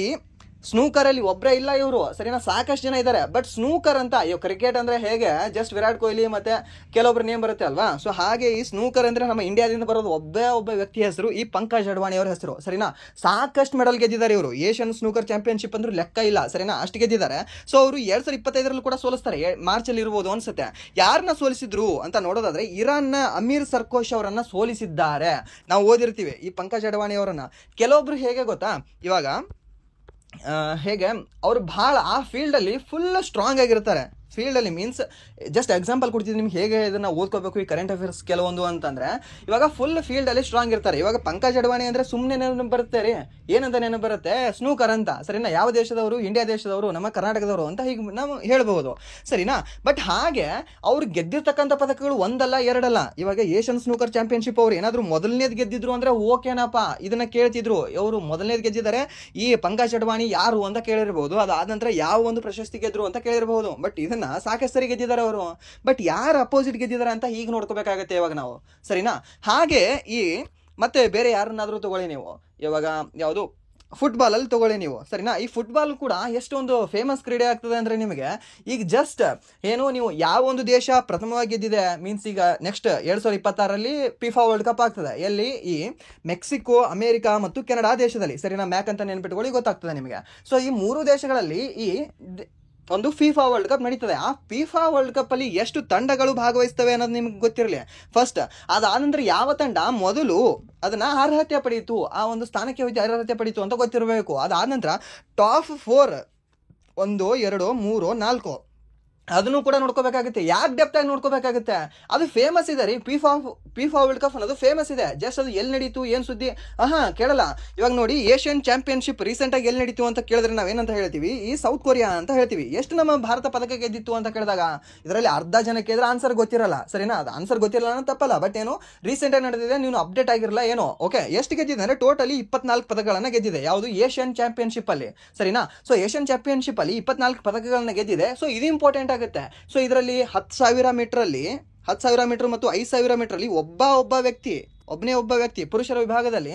ಸ್ನೂಕರಲ್ಲಿ ಒಬ್ಬರೇ ಇಲ್ಲ ಇವರು ಸರಿನಾ, ಸಾಕಷ್ಟು ಜನ ಇದ್ದಾರೆ. ಬಟ್ ಸ್ನೂಕರ್ ಅಂತ ಕ್ರಿಕೆಟ್ ಅಂದರೆ ಹೇಗೆ ಜಸ್ಟ್ ವಿರಾಟ್ ಕೊಹ್ಲಿ ಮತ್ತು ಕೆಲವೊಬ್ರು ನೇಮ್ ಬರುತ್ತೆ ಅಲ್ವಾ, ಸೊ ಹಾಗೆ ಈ ಸ್ನೂಕರ್ ಅಂದರೆ ನಮ್ಮ ಇಂಡಿಯಾದಿಂದ ಬರೋದು ಒಬ್ಬ ವ್ಯಕ್ತಿ ಹೆಸರು ಈ ಪಂಕಜ್ ಅಡ್ವಾಣಿ ಅವರ ಹೆಸರು ಸರಿನಾ. ಸಾಕಷ್ಟು ಮೆಡಲ್ ಗೆದ್ದಿದ್ದಾರೆ ಇವರು. ಏಷ್ಯನ್ ಸ್ನೂಕರ್ ಚಾಂಪಿಯನ್ಶಿಪ್ ಅಂದ್ರೆ ಲೆಕ್ಕ ಇಲ್ಲ ಸರಿನಾ, ಅಷ್ಟು ಗೆದ್ದಿದ್ದಾರೆ. ಸೊ ಅವರು 2025 ಕೂಡ ಸೋಲಿಸ್ತಾರೆ, ಮಾರ್ಚಲ್ಲಿ ಇರ್ಬೋದು ಅನ್ಸುತ್ತೆ. ಯಾರನ್ನ ಸೋಲಿಸಿದ್ರು ಅಂತ ನೋಡೋದಾದ್ರೆ ಇರಾನ್ನ ಅಮೀರ್ ಸರ್ಕೋಶ್ ಅವರನ್ನ ಸೋಲಿಸಿದ್ದಾರೆ. ನಾವು ಓದಿರ್ತೀವಿ ಈ ಪಂಕಜ್ ಅಡ್ವಾಣಿ ಅವರನ್ನ. ಕೆಲವೊಬ್ರು ಹೇಗೆ ಗೊತ್ತಾ, ಇವಾಗ ಹೇಗೆ ಅವರು ಭಾಳ ಆ ಫೀಲ್ಡಲ್ಲಿ ಫುಲ್ ಸ್ಟ್ರಾಂಗ್ ಆಗಿರ್ತಾರೆ. ಫೀಲ್ಡಲ್ಲಿ ಮೀನ್ಸ್ ಜಸ್ಟ್ ಎಕ್ಸಾಂಪಲ್ ಕೊಡ್ತಿದ್ದೀನಿ ನಿಮ್ಗೆ, ಹೇಗೆ ಇದನ್ನು ಓದ್ಕೋಬೇಕು ಈ ಕರೆಂಟ್ ಅಫೇರ್ಸ್ ಕೆಲವೊಂದು ಅಂತಂದರೆ, ಇವಾಗ ಫುಲ್ ಫೀಲ್ಡಲ್ಲಿ ಸ್ಟ್ರಾಂಗ್ ಇರ್ತಾರೆ. ಇವಾಗ ಪಂಕಜ್ ಅಡ್ವಾಣಿ ಅಂದರೆ ಸುಮ್ಮನೆ ನೆನಪು ಬರುತ್ತೆ ರೀ, ಏನಂತ ನೆನಪು ಬರುತ್ತೆ, ಸ್ನೂಕರ್ ಅಂತ ಸರಿನಾ. ಯಾವ ದೇಶದವರು? ಇಂಡಿಯಾ ದೇಶದವರು, ನಮ್ಮ ಕರ್ನಾಟಕದವರು ಅಂತ ಹೀಗೆ ನಾವು ಹೇಳ್ಬೋದು ಸರಿನಾ. ಬಟ್ ಹಾಗೆ ಅವ್ರು ಗೆದ್ದಿರ್ತಕ್ಕಂಥ ಪದಕಗಳು ಒಂದಲ್ಲ ಎರಡಲ್ಲ. ಇವಾಗ ಏಷ್ಯನ್ ಸ್ನೂಕರ್ ಚಾಂಪಿಯನ್ಶಿಪ್ ಅವ್ರು ಏನಾದರೂ ಮೊದಲನೇದು ಗೆದ್ದಿದ್ರು ಅಂದರೆ ಓಕೆನಪ್ಪ, ಇದನ್ನ ಕೇಳ್ತಿದ್ರು. ಅವರು ಮೊದಲನೇದು ಗೆದ್ದಿದ್ದಾರೆ, ಈ ಪಂಕಜ್ ಅಡ್ವಾಣಿ ಯಾರು ಅಂತ ಕೇಳಿರ್ಬೋದು. ಅದಾದ ನಂತರ ಯಾವ ಒಂದು ಪ್ರಶಸ್ತಿ ಗೆದ್ರು ಅಂತ ಕೇಳಿರ್ಬೋದು. ಬಟ್ ಇದನ್ನ ಸಾಕಷ್ಟು ಸರಿ ಗೆದ್ದಿದ್ದಾರೆ ಅವರು. ಬಟ್ ಯಾರು ಅಪೋಸಿಟ್ ಗೆದ್ದಿದ್ದಾರೆ ಅಂತ ಈಗ ನೋಡ್ಕೋಬೇಕಾಗತ್ತೆ ಇವಾಗ ನಾವು ಸರಿನಾ. ಹಾಗೆ ಈ ಮತ್ತೆ ಬೇರೆ ಯಾರನ್ನಾದ್ರೂ ತಗೊಳ್ಳಿ ನೀವು, ಇವಾಗ ಯಾವುದು ಫುಟ್ಬಾಲಲ್ಲಿ ತಗೊಳ್ಳಿ ನೀವು ಸರಿನಾ. ಈ ಫುಟ್ಬಾಲ್ ಕೂಡ ಎಷ್ಟೊಂದು ಫೇಮಸ್ ಕ್ರೀಡೆ ಆಗ್ತದೆ ಅಂದರೆ ನಿಮಗೆ ಈಗ ಜಸ್ಟ್ ಏನು, ನೀವು ಯಾವ ಒಂದು ದೇಶ ಪ್ರಥಮವಾಗಿ ಗೆದ್ದಿದೆ ಮೀನ್ಸ್ ಈಗ ನೆಕ್ಸ್ಟ್ 2026 FIFA ವರ್ಲ್ಡ್ ಕಪ್ ಆಗ್ತದೆ. ಎಲ್ಲಿ? ಈ ಮೆಕ್ಸಿಕೋ, ಅಮೇರಿಕಾ ಮತ್ತು ಕೆನಡಾ ದೇಶದಲ್ಲಿ ಸರಿನಾ. ಮ್ಯಾಕ್ ಅಂತ ನೆನ್ಪಿಟ್ಕೊಳ್ಳಿ, ಗೊತ್ತಾಗ್ತದೆ ನಿಮಗೆ. ಸೊ ಈ 3 ದೇಶಗಳಲ್ಲಿ ಈ ಒಂದು FIFA ವರ್ಲ್ಡ್ ಕಪ್ ನಡೀತದೆ. ಆ FIFA ವರ್ಲ್ಡ್ ಕಪ್ ಅಲ್ಲಿ ಎಷ್ಟು ತಂಡಗಳು ಭಾಗವಹಿಸ್ತವೆ ಅನ್ನೋದು ನಿಮ್ಗೆ ಗೊತ್ತಿರಲಿ ಫಸ್ಟ್. ಅದಾದ ನಂತರ ಯಾವ ತಂಡ ಮೊದಲು ಅದನ್ನ ಅರ್ಹತೆ ಪಡೀತು, ಆ ಒಂದು ಸ್ಥಾನಕ್ಕೆ ಹೋಗಿ ಅರ್ಹತೆ ಪಡೀತು ಅಂತ ಗೊತ್ತಿರಬೇಕು. ಅದಾದ ನಂತರ ಟಾಪ್ 4 1 2 3 4 ಅದನ್ನು ಕೂಡ ನೋಡ್ಕೋಬೇಕಾಗುತ್ತೆ. ಯಾಕೆ ಡೆಪ್ತ್ ಆಗಿ ನೋಡ್ಕೋಬೇಕಾಗುತ್ತೆ, ಅದು ಫೇಮಸ್ ಇದೆ ರೀ. FIFA ವರ್ಲ್ಡ್ ಕಪ್ ಅನ್ನೋದು ಫೇಮಸ್ ಇದೆ. ಜಸ್ಟ್ ಅದು ಎಲ್ಲಿ ನಡೀತು, ಏನು ಸುದ್ದಿ ಕೇಳಲ್ಲ. ಇವಾಗ ನೋಡಿ, ಏಷ್ಯನ್ ಚಾಂಪಿಯನ್ಶಿಪ್ ರೀಸೆಂಟಾಗಿ ಎಲ್ಲಿ ನಡೀತು ಅಂತ ಕೇಳಿದ್ರೆ ನಾವೇನಂತ ಹೇಳ್ತೀವಿ, ಈ ಸೌತ್ ಕೊರಿಯಾ ಅಂತ ಹೇಳ್ತೀವಿ. ಎಷ್ಟು ನಮ್ಮ ಭಾರತ ಪದಕ ಗೆದ್ದಿತ್ತು ಅಂತ ಕೇಳಿದಾಗ ಇದರಲ್ಲಿ ಅರ್ಧ ಜನಕ್ಕೆ ಇದ್ರೆ ಆನ್ಸರ್ ಗೊತ್ತಿರಲ್ಲ ಸರಿನಾ. ಅದು ಆನ್ಸರ್ ಗೊತ್ತಿರಲ್ಲ ಅನ್ನೋ ತಪ್ಪಲ್ಲ, ಬಟ್ ಏನು ರೀಸೆಂಟಾಗಿ ನಡೆದಿದೆ, ನೀವು ಅಪ್ಡೇಟ್ ಆಗಿರಲ್ಲ ಏನೋ. ಓಕೆ, ಎಷ್ಟು ಗೆದ್ದಿದೆ ಅಂದರೆ ಟೋಟಲಿ 24 ಪದಕಗಳನ್ನು ಗೆದ್ದಿದೆ. ಯಾವುದು? ಏಷ್ಯನ್ ಚಾಂಪಿಯನ್ಶಿಪ್ ಅಲ್ಲಿ ಸರಿನಾ. ಸೊ ಏಷ್ಯನ್ ಚಾಂಪಿಯನ್ಶಿಪ್ ಅಲ್ಲಿ 24 ಪದಕಗಳನ್ನ ಗೆದ್ದಿದೆ. ಸೊ ಇದು ಇಂಪಾರ್ಟೆಂಟ್ ಆಗುತ್ತೆ. ಸೊ ಇದರಲ್ಲಿ 10,000 ಮೀಟರಲ್ಲಿ 10,000 ಮೀಟರ್ ಮತ್ತು 5,000 ಮೀಟರಲ್ಲಿ ಒಬ್ಬನೇ ಒಬ್ಬ ವ್ಯಕ್ತಿ ಪುರುಷರ ವಿಭಾಗದಲ್ಲಿ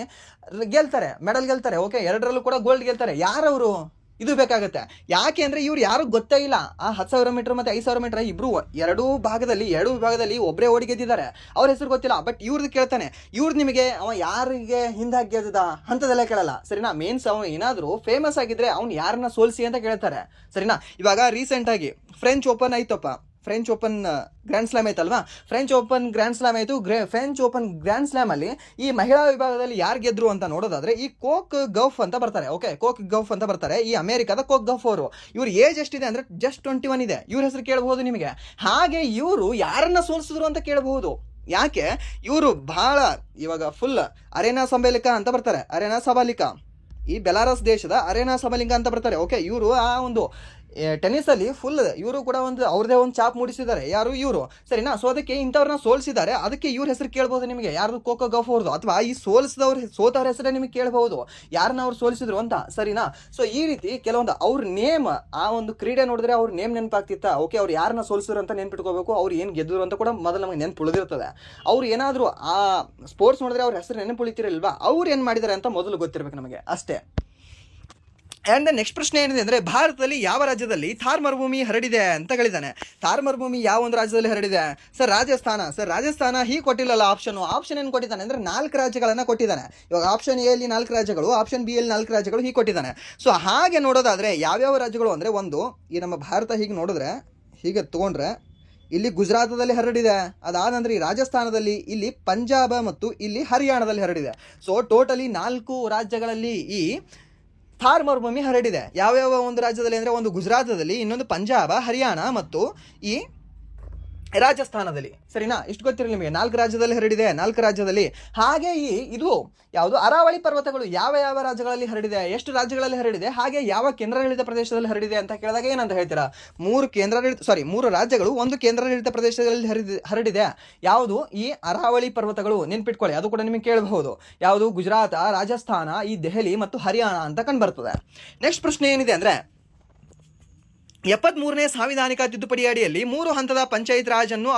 ಗೆಲ್ತಾರೆ, ಮೆಡಲ್ ಗೆಲ್ತಾರೆ. ಓಕೆ, 2ರಲ್ಲೂ ಕೂಡ ಗೋಲ್ಡ್ ಗೆಲ್ತಾರೆ. ಯಾರವರು? ಇದು ಬೇಕಾಗುತ್ತೆ. ಯಾಕೆ ಅಂದರೆ ಇವ್ರು ಯಾರು ಗೊತ್ತೇ ಇಲ್ಲ. ಆ 10,000 ಮೀಟರ್ ಮತ್ತು 5,000 ಮೀಟರ್ ಇಬ್ರು ಎರಡು ವಿಭಾಗದಲ್ಲಿ ಒಬ್ಬರೇ ಓಡಿ ಗೆದ್ದಿದ್ದಾರೆ. ಅವ್ರ ಹೆಸರು ಗೊತ್ತಿಲ್ಲ. ಬಟ್ ಇವ್ರದ್ದು ಕೇಳ್ತಾನೆ, ಇವ್ರದ್ದು ನಿಮಗೆ ಅವ ಯಾರಿಗೆ ಹಿಂದಾಗಿ ಗೆದ್ದ ಅಂತದೆಲ್ಲ ಕೇಳಲ್ಲ ಸರಿನಾ. ಮೀನ್ಸ್ ಅವನು ಏನಾದರೂ ಫೇಮಸ್ ಆಗಿದ್ರೆ ಅವ್ನು ಯಾರನ್ನ ಸೋಲಿಸಿ ಅಂತ ಕೇಳ್ತಾರೆ ಸರಿನಾ. ಇವಾಗ ರೀಸೆಂಟಾಗಿ ಫ್ರೆಂಚ್ ಓಪನ್ ಆಯ್ತಪ್ಪ, ಫ್ರೆಂಚ್ ಓಪನ್ ಗ್ರ್ಯಾಂಡ್ ಸ್ಲಾಮ್ ಆಯ್ತಲ್ವಾ. ಫ್ರೆಂಚ್ ಓಪನ್ ಗ್ರ್ಯಾಂಡ್ ಸ್ಲಾಮ್ ಆಯಿತು. ಫ್ರೆಂಚ್ ಓಪನ್ ಗ್ರ್ಯಾಂಡ್ ಸ್ಲಾಮ್ ಅಲ್ಲಿ ಈ ಮಹಿಳಾ ವಿಭಾಗದಲ್ಲಿ ಯಾರು ಗೆದ್ರು ಅಂತ ನೋಡೋದಾದ್ರೆ ಈ ಕೋಕ್ ಗೌಫ್ ಅಂತ ಬರ್ತಾರೆ. ಓಕೆ, ಕೋಕ್ ಗೌಫ್ ಅಂತ ಬರ್ತಾರೆ. ಈ ಅಮೆರಿಕದ ಕೋಕ್ ಗೌಫ್ ಅವರು. ಇವ್ರ ಏಜ್ ಎಷ್ಟಿದೆ ಅಂದ್ರೆ ಜಸ್ಟ್ 21 ಇದೆ. ಇವ್ರ ಹೆಸರು ಕೇಳಬಹುದು ನಿಮಗೆ. ಹಾಗೆ ಇವರು ಯಾರನ್ನ ಸೋಲಿಸಿದ್ರು ಅಂತ ಕೇಳಬಹುದು. ಯಾಕೆ? ಇವರು ಬಹಳ ಇವಾಗ ಫುಲ್ ಅರೇನಾ ಸಬಾಲಿಕಾ ಅಂತ ಬರ್ತಾರೆ. ಅರೇನಾ ಸಬಾಲಿಕಾ ಈ ಬೆಲಾರಸ್ ದೇಶದ ಅರೇನಾ ಸಬಾಲಿಕಾ ಅಂತ ಬರ್ತಾರೆ. ಓಕೆ, ಇವರು ಆ ಒಂದು ಟೆನ್ನಿಸಲ್ಲಿ ಫುಲ್ ಇವರು ಕೂಡ ಒಂದು ಅವ್ರದೇ ಒಂದು ಚಾಪ್ ಮೂಡಿಸಿದ್ದಾರೆ. ಯಾರು? ಇವರು ಸರಿನಾ. ಸೊ ಅದಕ್ಕೆ ಇಂಥವ್ರನ್ನ ಸೋಲಿಸಿದ್ದಾರೆ. ಅದಕ್ಕೆ ಇವ್ರ ಹೆಸರು ಕೇಳ್ಬೋದು ನಿಮಗೆ, ಯಾರ್ದು? ಕೋಕೋ ಗೌಫ್ ಅವ್ರದ್ದು. ಅಥವಾ ಈ ಸೋತವ್ರ ಹೆಸರೇ ನಿಮಗೆ ಕೇಳಬಹುದು, ಯಾರನ್ನ ಅವ್ರು ಸೋಲಿಸಿದ್ರು ಅಂತ ಸರಿನಾ. ಸೊ ಈ ರೀತಿ ಕೆಲವೊಂದು ಅವ್ರ ನೇಮ್, ಆ ಒಂದು ಕ್ರೀಡೆ ನೋಡಿದ್ರೆ ಅವ್ರ ನೇಮ್ ನೆನಪಾಗ್ತಿತ್ತ. ಓಕೆ, ಅವ್ರು ಯಾರನ್ನ ಸೋಲಿಸಿದ್ರು ಅಂತ ನೆನ್ಪಿಟ್ಕೋಬೇಕು. ಅವ್ರು ಏನು ಗೆದ್ದರು ಅಂತ ಕೂಡ ಮೊದಲು ನಮಗೆ ನೆನಪು ಉಳಿದಿರ್ತದೆ. ಅವ್ರು ಏನಾದರೂ ಆ ಸ್ಪೋರ್ಟ್ಸ್ ನೋಡಿದ್ರೆ ಅವ್ರ ಹೆಸರು ನೆನಪು ಉಳಿತಿರಲ್ವಾ, ಅವ್ರು ಏನು ಮಾಡಿದ್ದಾರೆ ಅಂತ ಮೊದಲು ಗೊತ್ತಿರಬೇಕು ನಮಗೆ ಅಷ್ಟೇ. ಆ್ಯಂಡ್ ನೆಕ್ಸ್ಟ್ ಪ್ರಶ್ನೆ ಏನಿದೆ ಅಂದರೆ ಭಾರತದಲ್ಲಿ ಯಾವ ರಾಜ್ಯದಲ್ಲಿ ಥಾರ್ ಮರುಭೂಮಿ ಹರಡಿದೆ ಅಂತ ಹೇಳಿದ್ದಾನೆ. ಥಾರ್ ಮರುಭೂಮಿ ಯಾವ ಒಂದು ರಾಜ್ಯದಲ್ಲಿ ಹರಡಿದೆ? ಸರ್ ರಾಜಸ್ಥಾನ ಹೀಗೆ ಕೊಟ್ಟಿಲ್ಲಲ್ಲ ಆಪ್ಷನ್ ಏನು ಕೊಟ್ಟಿದ್ದಾನೆ ಅಂದರೆ 4 ರಾಜ್ಯಗಳನ್ನು ಕೊಟ್ಟಿದ್ದಾನೆ. ಇವಾಗ ಆಪ್ಷನ್ ಎ ಅಲ್ಲಿ 4 ರಾಜ್ಯಗಳು, ಆಪ್ಷನ್ ಬಿ ಅಲ್ಲಿ 4 ರಾಜ್ಯಗಳು ಹೀಗೆ ಕೊಟ್ಟಿದ್ದಾನೆ. ಸೊ ಹಾಗೆ ನೋಡೋದಾದರೆ ಯಾವ್ಯಾವ ರಾಜ್ಯಗಳು ಅಂದರೆ, ಒಂದು ಈ ನಮ್ಮ ಭಾರತ ಹೀಗೆ ನೋಡಿದ್ರೆ, ಹೀಗೆ ತೊಗೊಂಡ್ರೆ ಇಲ್ಲಿ ಗುಜರಾತದಲ್ಲಿ ಹರಡಿದೆ. ಅದಾದ ನಂತರ ಈ ರಾಜಸ್ಥಾನದಲ್ಲಿ, ಇಲ್ಲಿ ಪಂಜಾಬ್ ಮತ್ತು ಇಲ್ಲಿ ಹರಿಯಾಣದಲ್ಲಿ ಹರಡಿದೆ. ಸೊ ಟೋಟಲಿ 4 ರಾಜ್ಯಗಳಲ್ಲಿ ಈ ಥಾರ್ ಮರುಭೂಮಿ ಹರಡಿದೆ. ಯಾವ್ಯಾವ ಒಂದು ರಾಜ್ಯದಲ್ಲಿ ಅಂದರೆ, ಒಂದು ಗುಜರಾತದಲ್ಲಿ, ಇನ್ನೊಂದು ಪಂಜಾಬ, ಹರಿಯಾಣ ಮತ್ತು ಈ ರಾಜಸ್ಥಾನದಲ್ಲಿ, ಸರಿನಾ? ಇಷ್ಟು ಗೊತ್ತಿರಲಿ ನಿಮಗೆ. 4 ರಾಜ್ಯದಲ್ಲಿ ಹರಡಿದೆ, 4 ರಾಜ್ಯದಲ್ಲಿ. ಹಾಗೆ ಇದು ಯಾವುದು ಅರಾವಳಿ ಪರ್ವತಗಳು ಯಾವ ಯಾವ ರಾಜ್ಯಗಳಲ್ಲಿ ಹರಡಿದೆ, ಎಷ್ಟು ರಾಜ್ಯಗಳಲ್ಲಿ ಹರಡಿದೆ, ಹಾಗೆ ಯಾವ ಕೇಂದ್ರಾಡಳಿತ ಪ್ರದೇಶದಲ್ಲಿ ಹರಡಿದೆ ಅಂತ ಕೇಳಿದಾಗ ಏನಂತ ಹೇಳ್ತೀರಾ? 3 ರಾಜ್ಯಗಳು, 1 ಕೇಂದ್ರಾಡಳಿತ ಪ್ರದೇಶದಲ್ಲಿ ಹರಡಿದೆ. ಯಾವುದು? ಈ ಅರಾವಳಿ ಪರ್ವತಗಳು. ನೆನ್ಪಿಟ್ಕೊಳ್ಳಿ, ಅದು ಕೂಡ ನಿಮಗೆ ಕೇಳಬಹುದು. ಯಾವುದು? ಗುಜರಾತ್, ರಾಜಸ್ಥಾನ, ಈ ದೆಹಲಿ ಮತ್ತು ಹರಿಯಾಣ ಅಂತ ಕಂಡುಬರ್ತದೆ. ನೆಕ್ಸ್ಟ್ ಪ್ರಶ್ನೆ ಏನಿದೆ ಅಂದ್ರೆ, 73ನೇ ಸಾಂವಿಧಾನಿಕ ತಿದ್ದುಪಡಿ ಅಡಿಯಲ್ಲಿ 3 ಹಂತದ ಪಂಚಾಯತ್ ರಾಜ್ ಅನ್ನು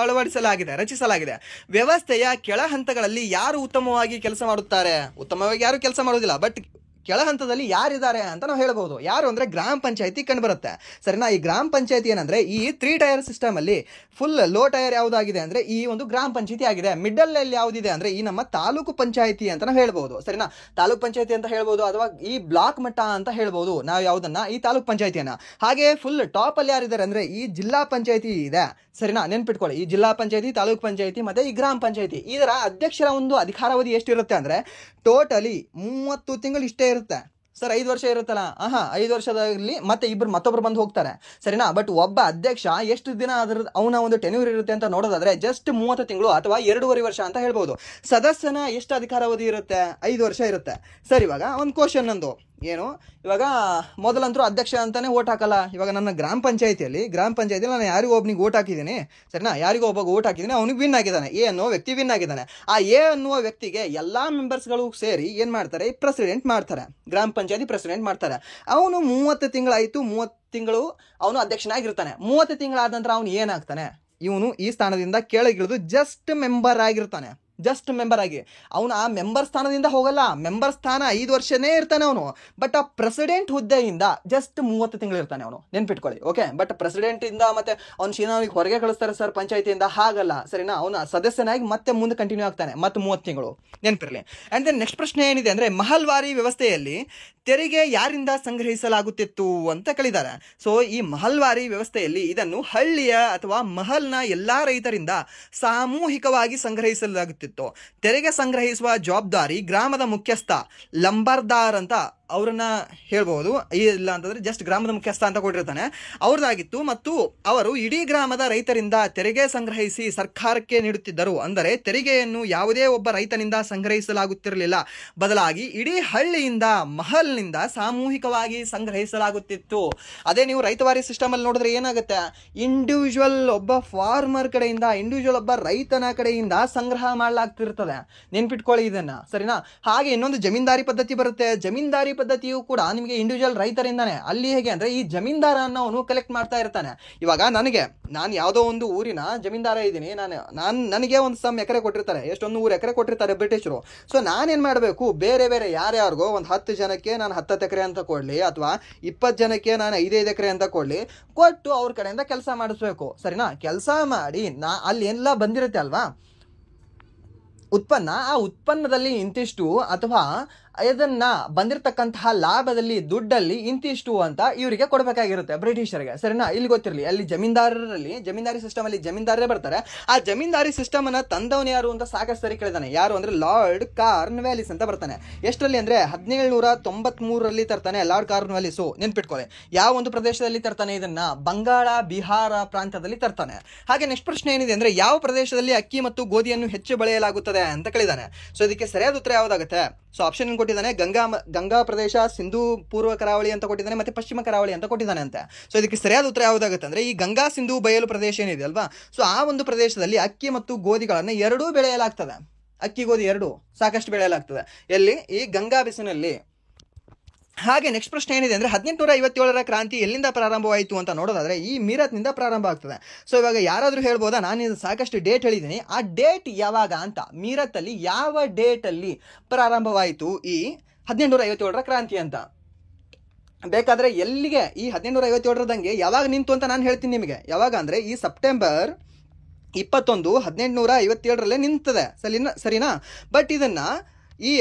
ರಚಿಸಲಾಗಿದೆ. ವ್ಯವಸ್ಥೆಯ ಕೆಳ ಹಂತಗಳಲ್ಲಿ ಯಾರು ಉತ್ತಮವಾಗಿ ಕೆಲಸ ಮಾಡುತ್ತಾರೆ? ಉತ್ತಮವಾಗಿ ಯಾರು ಕೆಲಸ ಮಾಡೋದಿಲ್ಲ, ಬಟ್ ಕೆಳ ಹಂತದಲ್ಲಿ ಯಾರಿದ್ದಾರೆ ಅಂತ ನಾವು ಹೇಳ್ಬೋದು. ಯಾರು ಅಂದ್ರೆ ಗ್ರಾಮ ಪಂಚಾಯತಿ ಕಂಡುಬರುತ್ತೆ, ಸರಿನಾ? ಈ ಗ್ರಾಮ ಪಂಚಾಯತಿ ಏನಂದ್ರೆ ಈ 3 ಟೈರ್ ಸಿಸ್ಟಮ್ ಅಲ್ಲಿ ಫುಲ್ ಲೋ ಟೈರ್ ಯಾವುದಾಗಿದೆ ಅಂದ್ರೆ ಈ ಒಂದು ಗ್ರಾಮ ಪಂಚಾಯತಿ ಆಗಿದೆ. ಮಿಡಲ್ ಅಲ್ಲಿ ಯಾವುದಿದೆ ಅಂದ್ರೆ ಈ ನಮ್ಮ ತಾಲೂಕು ಪಂಚಾಯತಿ ಅಂತ ನಾವು ಹೇಳ್ಬೋದು, ಸರಿನಾ? ತಾಲೂಕು ಪಂಚಾಯತಿ ಅಂತ ಹೇಳ್ಬೋದು, ಅಥವಾ ಈ ಬ್ಲಾಕ್ ಮಟ್ಟ ಅಂತ ಹೇಳ್ಬೋದು ನಾವು ಯಾವುದನ್ನ, ಈ ತಾಲೂಕು ಪಂಚಾಯತಿಯನ್ನ. ಹಾಗೆ ಫುಲ್ ಟಾಪ್ ಅಲ್ಲಿ ಯಾರಿದ್ದಾರೆ ಅಂದ್ರೆ ಈ ಜಿಲ್ಲಾ ಪಂಚಾಯತಿ ಇದೆ, ಸರಿನಾ? ನೆನ್ಪಿಟ್ಕೊಳ್ಳಿ, ಈ ಜಿಲ್ಲಾ ಪಂಚಾಯತಿ, ತಾಲೂಕು ಪಂಚಾಯತಿ ಮತ್ತೆ ಈ ಗ್ರಾಮ ಪಂಚಾಯತಿ, ಇದರ ಅಧ್ಯಕ್ಷರ ಒಂದು ಅಧಿಕಾರಾವಧಿ ಎಷ್ಟಿರುತ್ತೆ ಅಂದ್ರೆ ಟೋಟಲಿ 30 ತಿಂಗಳು ಇಷ್ಟೇ ಇರುತ್ತೆ ಸರ್. 5 ವರ್ಷ ಇರುತ್ತಲ್ಲ, 5 ವರ್ಷದಲ್ಲಿ ಮತ್ತೆ ಮತ್ತೊಬ್ರು ಬಂದು ಹೋಗ್ತಾರೆ, ಸರಿನಾ? ಬಟ್ ಒಬ್ಬ ಅಧ್ಯಕ್ಷ ಎಷ್ಟು ದಿನ ಅವನ ಒಂದು ಟೆನ್ಯೂರ್ ಇರುತ್ತೆ ಅಂತ ನೋಡೋದಾದ್ರೆ ಜಸ್ಟ್ 30 ತಿಂಗಳು ಅಥವಾ 2.5 ವರ್ಷ ಅಂತ ಹೇಳ್ಬೋದು. ಸದಸ್ಯನ ಎಷ್ಟು ಅಧಿಕಾರಾವಧಿ ಇರುತ್ತೆ? 5 ವರ್ಷ ಇರುತ್ತೆ. ಸರ್, ಇವಾಗ ಒಂದು ಕ್ವಶನ್ ನಂದು ಏನು, ಇವಾಗ ಮೊದಲಂತರೂ ಅಧ್ಯಕ್ಷ ಅಂತಾನೆ ಓಟ್ ಹಾಕಲ್ಲ. ಇವಾಗ ನನ್ನ ಗ್ರಾಮ ಪಂಚಾಯತಿಯಲ್ಲಿ ನಾನು ಯಾರಿಗೂ ಒಬ್ಬನಿಗೆ ಓಟ್ ಹಾಕಿದ್ದೀನಿ, ಸರಿನಾ? ಯಾರಿಗೂ ಒಬ್ಬ ಓಟ್ ಹಾಕಿದ್ದೀನಿ, ಅವನಿಗೆ ವಿನ್ ಆಗಿದ್ದಾನೆ, ಎ ಅನ್ನೋ ವ್ಯಕ್ತಿ ವಿನ್ ಆಗಿದ್ದಾನೆ. ಆ ಎ ಅನ್ನುವ ವ್ಯಕ್ತಿಗೆ ಎಲ್ಲಾ ಮೆಂಬರ್ಸ್ಗಳು ಸೇರಿ ಏನ್ ಮಾಡ್ತಾರೆ? ಪ್ರೆಸಿಡೆಂಟ್ ಮಾಡ್ತಾರೆ, ಗ್ರಾಮ ಪಂಚಾಯತಿ ಪ್ರೆಸಿಡೆಂಟ್ ಮಾಡ್ತಾರೆ. ಅವನು 30 ತಿಂಗಳಾಯ್ತು, 30 ತಿಂಗಳು ಅವನು ಅಧ್ಯಕ್ಷನಾಗಿರ್ತಾನೆ. 30 ತಿಂಗಳಾದ ನಂತರ ಅವನು ಏನಾಗ್ತಾನೆ? ಇವನು ಈ ಸ್ಥಾನದಿಂದ ಕೆಳಗಿಳಿದು ಜಸ್ಟ್ ಮೆಂಬರ್ ಆಗಿರ್ತಾನೆ. ಜಸ್ಟ್ ಮೆಂಬರ್ ಆಗಿ ಅವನು ಆ ಮೆಂಬರ್ ಸ್ಥಾನದಿಂದ ಹೋಗಲ್ಲ, ಮೆಂಬರ್ ಸ್ಥಾನ 5 ವರ್ಷನೇ ಇರ್ತಾನೆ ಅವನು. ಬಟ್ ಆ ಪ್ರೆಸಿಡೆಂಟ್ ಹುದ್ದೆಯಿಂದ ಜಸ್ಟ್ 30 ತಿಂಗಳು ಇರ್ತಾನೆ ಅವನು, ನೆನ್ಪಿಟ್ಕೊಳ್ಳಿ. ಓಕೆ, ಬಟ್ ಪ್ರೆಸಿಡೆಂಟ್ ಇಂದ ಮತ್ತೆ ಅವ್ನು ಚೀನಾವಿಗೆ ಹೊರಗೆ ಕಳಿಸ್ತಾರೆ ಸರ್ ಪಂಚಾಯತಿಯಿಂದ, ಹಾಗಲ್ಲ, ಸರಿನಾ? ಅವನು ಸದಸ್ಯನಾಗಿ ಮತ್ತೆ ಮುಂದೆ ಕಂಟಿನ್ಯೂ ಆಗ್ತಾನೆ, ಮತ್ತೆ 30 ತಿಂಗಳು, ನೆನ್ಪಿರಲಿ. ಅಂಡ್ ದೆನ್ ನೆಕ್ಸ್ಟ್ ಪ್ರಶ್ನೆ ಏನಿದೆ ಅಂದ್ರೆ, ಮಹಲ್ವಾರಿ ವ್ಯವಸ್ಥೆಯಲ್ಲಿ ತೆರಿಗೆ ಯಾರಿಂದ ಸಂಗ್ರಹಿಸಲಾಗುತ್ತಿತ್ತು ಅಂತ ಕೇಳಿದ್ದಾರೆ. ಸೊ ಈ ಮಹಲ್ವಾರಿ ವ್ಯವಸ್ಥೆಯಲ್ಲಿ ಇದನ್ನು ಹಳ್ಳಿಯ ಅಥವಾ ಮಹಲ್ನ ಎಲ್ಲಾ ರೈತರಿಂದ ಸಾಮೂಹಿಕವಾಗಿ ಸಂಗ್ರಹಿಸಲಾಗುತ್ತಿತ್ತು. ತೆರಿಗೆ ಸಂಗ್ರಹಿಸುವ ಜವಾಬ್ದಾರಿ ಗ್ರಾಮದ ಮುಖ್ಯಸ್ಥ ಲಂಬರ್ದಾರ್ ಅಂತ ಅವ್ರನ್ನ ಹೇಳ್ಬೋದು, ಇಲ್ಲ ಅಂತಂದ್ರೆ ಜಸ್ಟ್ ಗ್ರಾಮದ ಮುಖ್ಯಸ್ಥ ಅಂತ ಕೊಟ್ಟಿರ್ತಾನೆ, ಅವ್ರದ್ದಾಗಿತ್ತು. ಮತ್ತು ಅವರು ಇಡೀ ಗ್ರಾಮದ ರೈತರಿಂದ ತೆರಿಗೆ ಸಂಗ್ರಹಿಸಿ ಸರ್ಕಾರಕ್ಕೆ ನೀಡುತ್ತಿದ್ದರು. ಅಂದರೆ ತೆರಿಗೆಯನ್ನು ಯಾವುದೇ ಒಬ್ಬ ರೈತನಿಂದ ಸಂಗ್ರಹಿಸಲಾಗುತ್ತಿರಲಿಲ್ಲ, ಬದಲಾಗಿ ಇಡೀ ಹಳ್ಳಿಯಿಂದ ಮಹಲ್ನಿಂದ ಸಾಮೂಹಿಕವಾಗಿ ಸಂಗ್ರಹಿಸಲಾಗುತ್ತಿತ್ತು. ಅದೇ ನೀವು ರೈತವಾರಿ ಸಿಸ್ಟಮ್ ಅಲ್ಲಿ ನೋಡಿದ್ರೆ ಏನಾಗುತ್ತೆ? ಇಂಡಿವಿಜುವಲ್ ಒಬ್ಬ ಫಾರ್ಮರ್ ಕಡೆಯಿಂದ, ಇಂಡಿವಿಜುವಲ್ ಒಬ್ಬ ರೈತನ ಕಡೆಯಿಂದ ಸಂಗ್ರಹ ಮಾಡಲಾಗ್ತಿರ್ತದೆ, ನೆನ್ಪಿಟ್ಕೊಳ್ಳಿ ಇದನ್ನ, ಸರಿನಾ? ಹಾಗೆ ಇನ್ನೊಂದು ಜಮೀನ್ದಾರಿ ಪದ್ಧತಿ ಬರುತ್ತೆ. ಜಮೀನ್ದಾರಿ ಪದ್ಧತಿಯು ಕೂಡ ನಿಮಗೆ ಇಂಡಿವಿಜುವಲ್ ರೈತರಿಂದಾನೆ. ಅಲ್ಲಿ ಹೇಗೆ ಅಂದ್ರೆ ಈ ಜಮೀನ್ದಾರ ಅವನು ಕಲೆಕ್ಟ್ ಮಾಡ್ತಾ ಇರ್ತಾನೆ. ಇವಾಗ ನಾನು ಯಾವುದೋ ಒಂದು ಊರಿನ ಜಮೀನ್ದಾರ ಇದ್ದೀನಿ, ನನಗೆ ಒಂದು ಸಮ್ ಎಕರೆ ಕೊಟ್ಟಿರ್ತಾರೆ, ಎಷ್ಟೊಂದು 3 ಎಕರೆ ಕೊಟ್ಟಿರ್ತಾರೆ ಬ್ರಿಟಿಷರು. ಸೊ ನಾನೇನ್ ಮಾಡಬೇಕು? ಬೇರೆ ಬೇರೆ ಯಾರ್ಯಾರಿಗೋ ಒಂದು 10 ಜನಕ್ಕೆ ನಾನು 10 ಎಕರೆ ಅಂತ ಕೊಡ್ಲಿ, ಅಥವಾ 20 ಜನಕ್ಕೆ ನಾನು 5 ಎಕರೆ ಅಂತ ಕೊಟ್ಟು ಅವ್ರ ಕಡೆಯಿಂದ ಕೆಲಸ ಮಾಡಿಸ್ಬೇಕು, ಸರಿನಾ? ಕೆಲಸ ಮಾಡಿ ಅಲ್ಲಿ ಎಲ್ಲ ಬಂದಿರುತ್ತೆ ಅಲ್ವಾ ಉತ್ಪನ್ನ, ಆ ಉತ್ಪನ್ನದಲ್ಲಿ ಇಂತಿಷ್ಟು ಅಥವಾ ಇದನ್ನ ಬಂದಿರತಕ್ಕಂತಹ ಲಾಭದಲ್ಲಿ ದುಡ್ಡಲ್ಲಿ ಇಂತಿಷ್ಟು ಅಂತ ಇವರಿಗೆ ಕೊಡಬೇಕಾಗಿರುತ್ತೆ ಬ್ರಿಟಿಷರಿಗೆ, ಸರಿನಾ? ಇಲ್ಲಿ ಗೊತ್ತಿರಲಿ, ಅಲ್ಲಿ ಜಮೀನ್ದಾರಿ ಸಿಸ್ಟಮ್ ಅಲ್ಲಿ ಜಮೀನ್ದಾರರೇ ಬರ್ತಾರೆ. ಆ ಜಮೀನ್ದಾರಿ ಸಿಸ್ಟಮ್ ಅನ್ನ ತಂದವನು ಯಾರು ಅಂತ ಸಾಕಷ್ಟು ಸರಿ ಕೇಳಿದಾನೆ. ಯಾರು ಅಂದ್ರೆ ಲಾರ್ಡ್ ಕಾರ್ನ್ವಾಲಿಸ್ ಅಂತ ಬರ್ತಾನೆ. ಎಷ್ಟರಲ್ಲಿ ಅಂದ್ರೆ 1793ರಲ್ಲಿ ತರ್ತಾನೆ ಲಾರ್ಡ್ ಕಾರ್ನ್ವಾಲಿಸ್. ನೆನ್ಪಿಟ್ಕೊಳ್ಳಿ, ಯಾವ ಒಂದು ಪ್ರದೇಶದಲ್ಲಿ ತರ್ತಾನೆ? ಇದನ್ನ ಬಂಗಾಳ ಬಿಹಾರ ಪ್ರಾಂತ್ಯದಲ್ಲಿ ತರ್ತಾನೆ. ಹಾಗೆ ನೆಕ್ಸ್ಟ್ ಪ್ರಶ್ನೆ ಏನಿದೆ ಅಂದ್ರೆ, ಯಾವ ಪ್ರದೇಶದಲ್ಲಿ ಅಕ್ಕಿ ಮತ್ತು ಗೋಧಿಯನ್ನು ಹೆಚ್ಚು ಬೆಳೆಯಲಾಗುತ್ತದೆ ಅಂತ ಕೇಳಿದಾನೆ. ಸೊ ಇದಕ್ಕೆ ಸರಿಯಾದ ಉತ್ತರ ಯಾವ್ದಾಗುತ್ತೆ? ಸೊ ಆಪ್ಷನ್ ಕೊಟ್ಟಿದ್ದಾನೆ, ಗಂಗಾ ಪ್ರದೇಶ, ಸಿಂಧೂ ಪೂರ್ವ ಕರಾವಳಿ ಅಂತ ಕೊಟ್ಟಿದ್ದಾನೆ, ಮತ್ತೆ ಪಶ್ಚಿಮ ಕರಾವಳಿ ಅಂತ ಕೊಟ್ಟಿದ್ದಾನೆ ಅಂತ. ಸೊ ಇದಕ್ಕೆ ಸರಿಯಾದ ಉತ್ತರ ಯಾವುದಾಗುತ್ತೆ ಅಂದ್ರೆ, ಈ ಗಂಗಾ ಸಿಂಧೂ ಬಯಲು ಪ್ರದೇಶ ಏನಿದೆ ಅಲ್ವಾ, ಸೊ ಆ ಒಂದು ಪ್ರದೇಶದಲ್ಲಿ ಅಕ್ಕಿ ಮತ್ತು ಗೋಧಿಗಳನ್ನ ಎರಡೂ ಬೆಳೆಯಲಾಗ್ತದೆ. ಅಕ್ಕಿ ಗೋಧಿ ಎರಡೂ ಸಾಕಷ್ಟು ಬೆಳೆಯಲಾಗ್ತದೆ. ಎಲ್ಲಿ? ಈ ಗಂಗಾ ಬಿಸಿನಲ್ಲಿ. ಹಾಗೆ ನೆಕ್ಸ್ಟ್ ಪ್ರಶ್ನೆ ಏನಿದೆ ಅಂದ್ರೆ, 1857ರ ಕ್ರಾಂತಿ ಎಲ್ಲಿಂದ ಪ್ರಾರಂಭವಾಯಿತು ಅಂತ ನೋಡೋದಾದ್ರೆ ಈ ಮೀರತ್ನಿಂದ ಪ್ರಾರಂಭ ಆಗ್ತದೆ. ಸೊ ಇವಾಗ ಯಾರಾದ್ರೂ ಹೇಳ್ಬೋದಾ, ನಾನು ಸಾಕಷ್ಟು ಡೇಟ್ ಹೇಳಿದ್ದೀನಿ, ಆ ಡೇಟ್ ಯಾವಾಗ ಅಂತ? ಮೀರತ್ತಲ್ಲಿ ಯಾವ ಡೇಟ್ ಅಲ್ಲಿ ಪ್ರಾರಂಭವಾಯಿತು ಈ 1857ರ ಕ್ರಾಂತಿ ಅಂತ? ಬೇಕಾದ್ರೆ ಎಲ್ಲಿಗೆ ಈ 1857ದಂಗೆ ಯಾವಾಗ ನಿಂತು ಅಂತ ನಾನು ಹೇಳ್ತೀನಿ ನಿಮಗೆ. ಯಾವಾಗ ಅಂದ್ರೆ ಈ ಸೆಪ್ಟೆಂಬರ್ 21, 1857ರಲ್ಲೇ ನಿಂತದೆ, ಸರಿನಾ? ಬಟ್ ಇದನ್ನ ಈ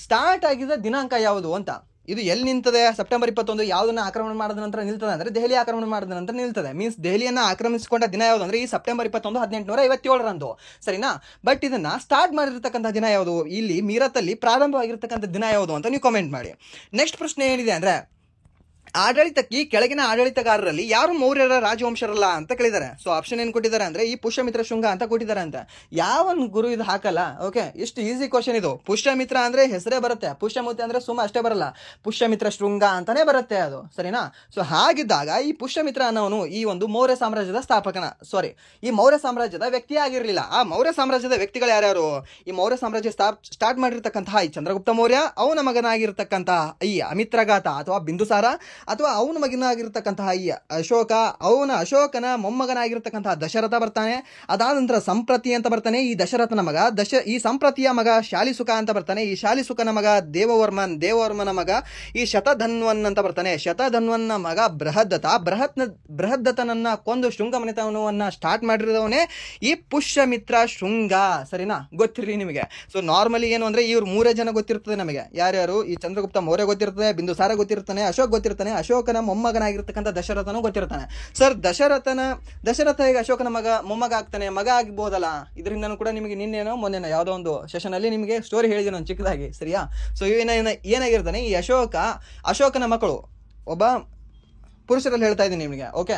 ಸ್ಟಾರ್ಟ್ ಆಗಿದ್ದ ದಿನಾಂಕ ಯಾವುದು ಅಂತ, ಇದು ಎಲ್ಲಿ ನಿಂತದೆ? ಸೆಪ್ಟೆಂಬರ್ 21 ಯಾವುದನ್ನ ಆಕ್ರಮಣ ಮಾಡಿದ ನಂತರ ನಿಲ್ತದೆ ಅಂದ್ರೆ ದೆಹಲಿ ಆಕ್ರಮಣ ಮಾಡಿದ ನಂತರ ನಿಲ್ತದೆ. ಮೀನ್ಸ್ ದೆಹಲಿಯನ್ನ ಆಕ್ರಮಿಸಿಕೊಂಡ ದಿನ ಯಾವುದು ಅಂದ್ರೆ ಈ ಸೆಪ್ಟೆಂಬರ್ 21, 1857ರಂದು, ಸರಿನಾ? ಬಟ್ ಇದನ್ನ ಸ್ಟಾರ್ಟ್ ಮಾಡಿರ್ತಕ್ಕಂಥ ದಿನ ಯಾವುದು? ಇಲ್ಲಿ ಮೀರತ್ತಲ್ಲಿ ಪ್ರಾರಂಭವಾಗಿರ್ತಕ್ಕಂಥ ದಿನ ಯಾವುದು ಅಂತ ನೀವು ಕಾಮೆಂಟ್ ಮಾಡಿ. ನೆಕ್ಸ್ಟ್ ಪ್ರಶ್ನೆ ಏನಿದೆ ಅಂದ್ರೆ, ಆಡಳಿತಕ್ಕೆ ಈ ಕೆಳಗಿನ ಆಡಳಿತಗಾರರಲ್ಲಿ ಯಾರು ಮೌರ್ಯರ ರಾಜವಂಶರಲ್ಲ ಅಂತ ಕೇಳಿದ್ದಾರೆ. ಸೊ ಆಪ್ಷನ್ ಏನ್ ಕೊಟ್ಟಿದ್ದಾರೆ ಅಂದ್ರೆ ಈ ಪುಷ್ಯಮಿತ್ರ ಶೃಂಗ ಅಂತ ಕೊಟ್ಟಿದ್ದಾರೆ ಅಂತ. ಯಾವ ಗುರು ಇದು ಹಾಕಲ್ಲ. ಓಕೆ, ಇಷ್ಟು ಈಸಿ ಕ್ವಶನ್ ಇದು. ಪುಷ್ಯಮಿತ್ರ ಅಂದ್ರೆ ಹೆಸರೇ ಬರುತ್ತೆ, ಪುಷ್ಯಮಿತ್ರ ಅಂದ್ರೆ ಸುಮ್ಮ ಅಷ್ಟೇ ಬರಲ್ಲ, ಪುಷ್ಯಮಿತ್ರ ಶೃಂಗ ಅಂತಾನೆ ಬರುತ್ತೆ ಅದು, ಸರಿನಾ? ಸೊ ಹಾಗಿದ್ದಾಗ ಈ ಪುಷ್ಯಮಿತ್ರ ಅನ್ನೋನು ಈ ಒಂದು ಮೌರ್ಯ ಸಾಮ್ರಾಜ್ಯದ ಈ ಮೌರ್ಯ ಸಾಮ್ರಾಜ್ಯದ ವ್ಯಕ್ತಿ ಆಗಿರ್ಲಿಲ್ಲ. ಆ ಮೌರ್ಯ ಸಾಮ್ರಾಜ್ಯದ ವ್ಯಕ್ತಿಗಳು ಯಾರ್ಯಾರು? ಈ ಮೌರ್ಯ ಸಾಮ್ರಾಜ್ಯ ಸ್ಟಾರ್ಟ್ ಮಾಡಿರ್ತಕ್ಕಂತಹ ಈ ಚಂದ್ರಗುಪ್ತ ಮೌರ್ಯ, ಅವನ ಮಗನಾಗಿರ್ತಕ್ಕಂತಹ ಈ ಅಮಿತ್ರಘಾತ ಅಥವಾ ಬಿಂದುಸಾರ, ಅಥವಾ ಅವನ ಮಗನಾಗಿರ್ತಕ್ಕಂತಹ ಈ ಅಶೋಕ, ಅಶೋಕನ ಮೊಮ್ಮಗನಾಗಿರ್ತಕ್ಕಂತಹ ದಶರಥ ಬರ್ತಾನೆ. ಅದಾದ ನಂತರ ಸಂಪ್ರತಿ ಅಂತ ಬರ್ತಾನೆ, ಈ ದಶರಥನ ಮಗ. ಈ ಸಂಪ್ರತಿಯ ಮಗ ಶಾಲಿಸುಕ ಅಂತ ಬರ್ತಾನೆ. ಈ ಶಾಲಿಸುಕನ ಮಗ ದೇವವರ್ಮನ ಮಗ ಈ ಶತಧನ್ವನ್ ಅಂತ ಬರ್ತಾನೆ. ಶತಧನ್ವನ್ನ ಮಗ ಬೃಹದ್ದತನನ್ನ ಕೊಂದು ಶೃಂಗ ಮನೆತನವನ್ನ ಸ್ಟಾರ್ಟ್ ಮಾಡಿರೋವನೇ ಈ ಪುಷ್ಯಮಿತ್ರ ಶೃಂಗ, ಸರಿನಾ? ಗೊತ್ತಿರಲಿ ನಿಮಗೆ. ಸೊ ನಾರ್ಮಲಿ ಏನು ಅಂದ್ರೆ ಇವ್ರು 3 ಜನ ಗೊತ್ತಿರ್ತದೆ ನಮಗೆ. ಯಾರ್ಯಾರು? ಈ ಚಂದ್ರಗುಪ್ತ ಮೌರ್ಯ ಗೊತ್ತಿರ್ತದೆ, ಬಿಂದುಸಾರ ಗೊತ್ತಿರ್ತಾನೆ, ಅಶೋಕ್ ಗೊತ್ತಿರ್ತಾನೆ, ಅಶೋಕನ ಮೊಮ್ಮಗನಾಗಿರ್ತಕ್ಕಂಥ ದಶರಥನು ಗೊತ್ತಿರ್ತಾನೆ. ಸರ್, ದಶರಥ ಈಗ ಅಶೋಕನ ಮೊಮ್ಮಗ ಆಗ್ತಾನೆ, ಮಗ ಆಗ್ಬೋದಲ್ಲ? ಇದರಿಂದನೂ ಕೂಡ ನಿಮಗೆ ನಿನ್ನೇನೋ ಮೊನ್ನೆನೋ ಯಾವುದೋ ಒಂದು ಸೆಷನ್ ಅಲ್ಲಿ ನಿಮಗೆ ಸ್ಟೋರಿ ಹೇಳಿದೆ ನಾನು ಚಿಕ್ಕದಾಗಿ, ಸರಿಯಾ? ಸೊ ಏನಾಗಿರ್ತಾನೆ, ಈ ಅಶೋಕನ ಮಕ್ಕಳು ಒಬ್ಬ ಪುರುಷರಲ್ಲಿ ಹೇಳ್ತಾ ಇದ್ದೀನಿ ನಿಮಗೆ. ಓಕೆ,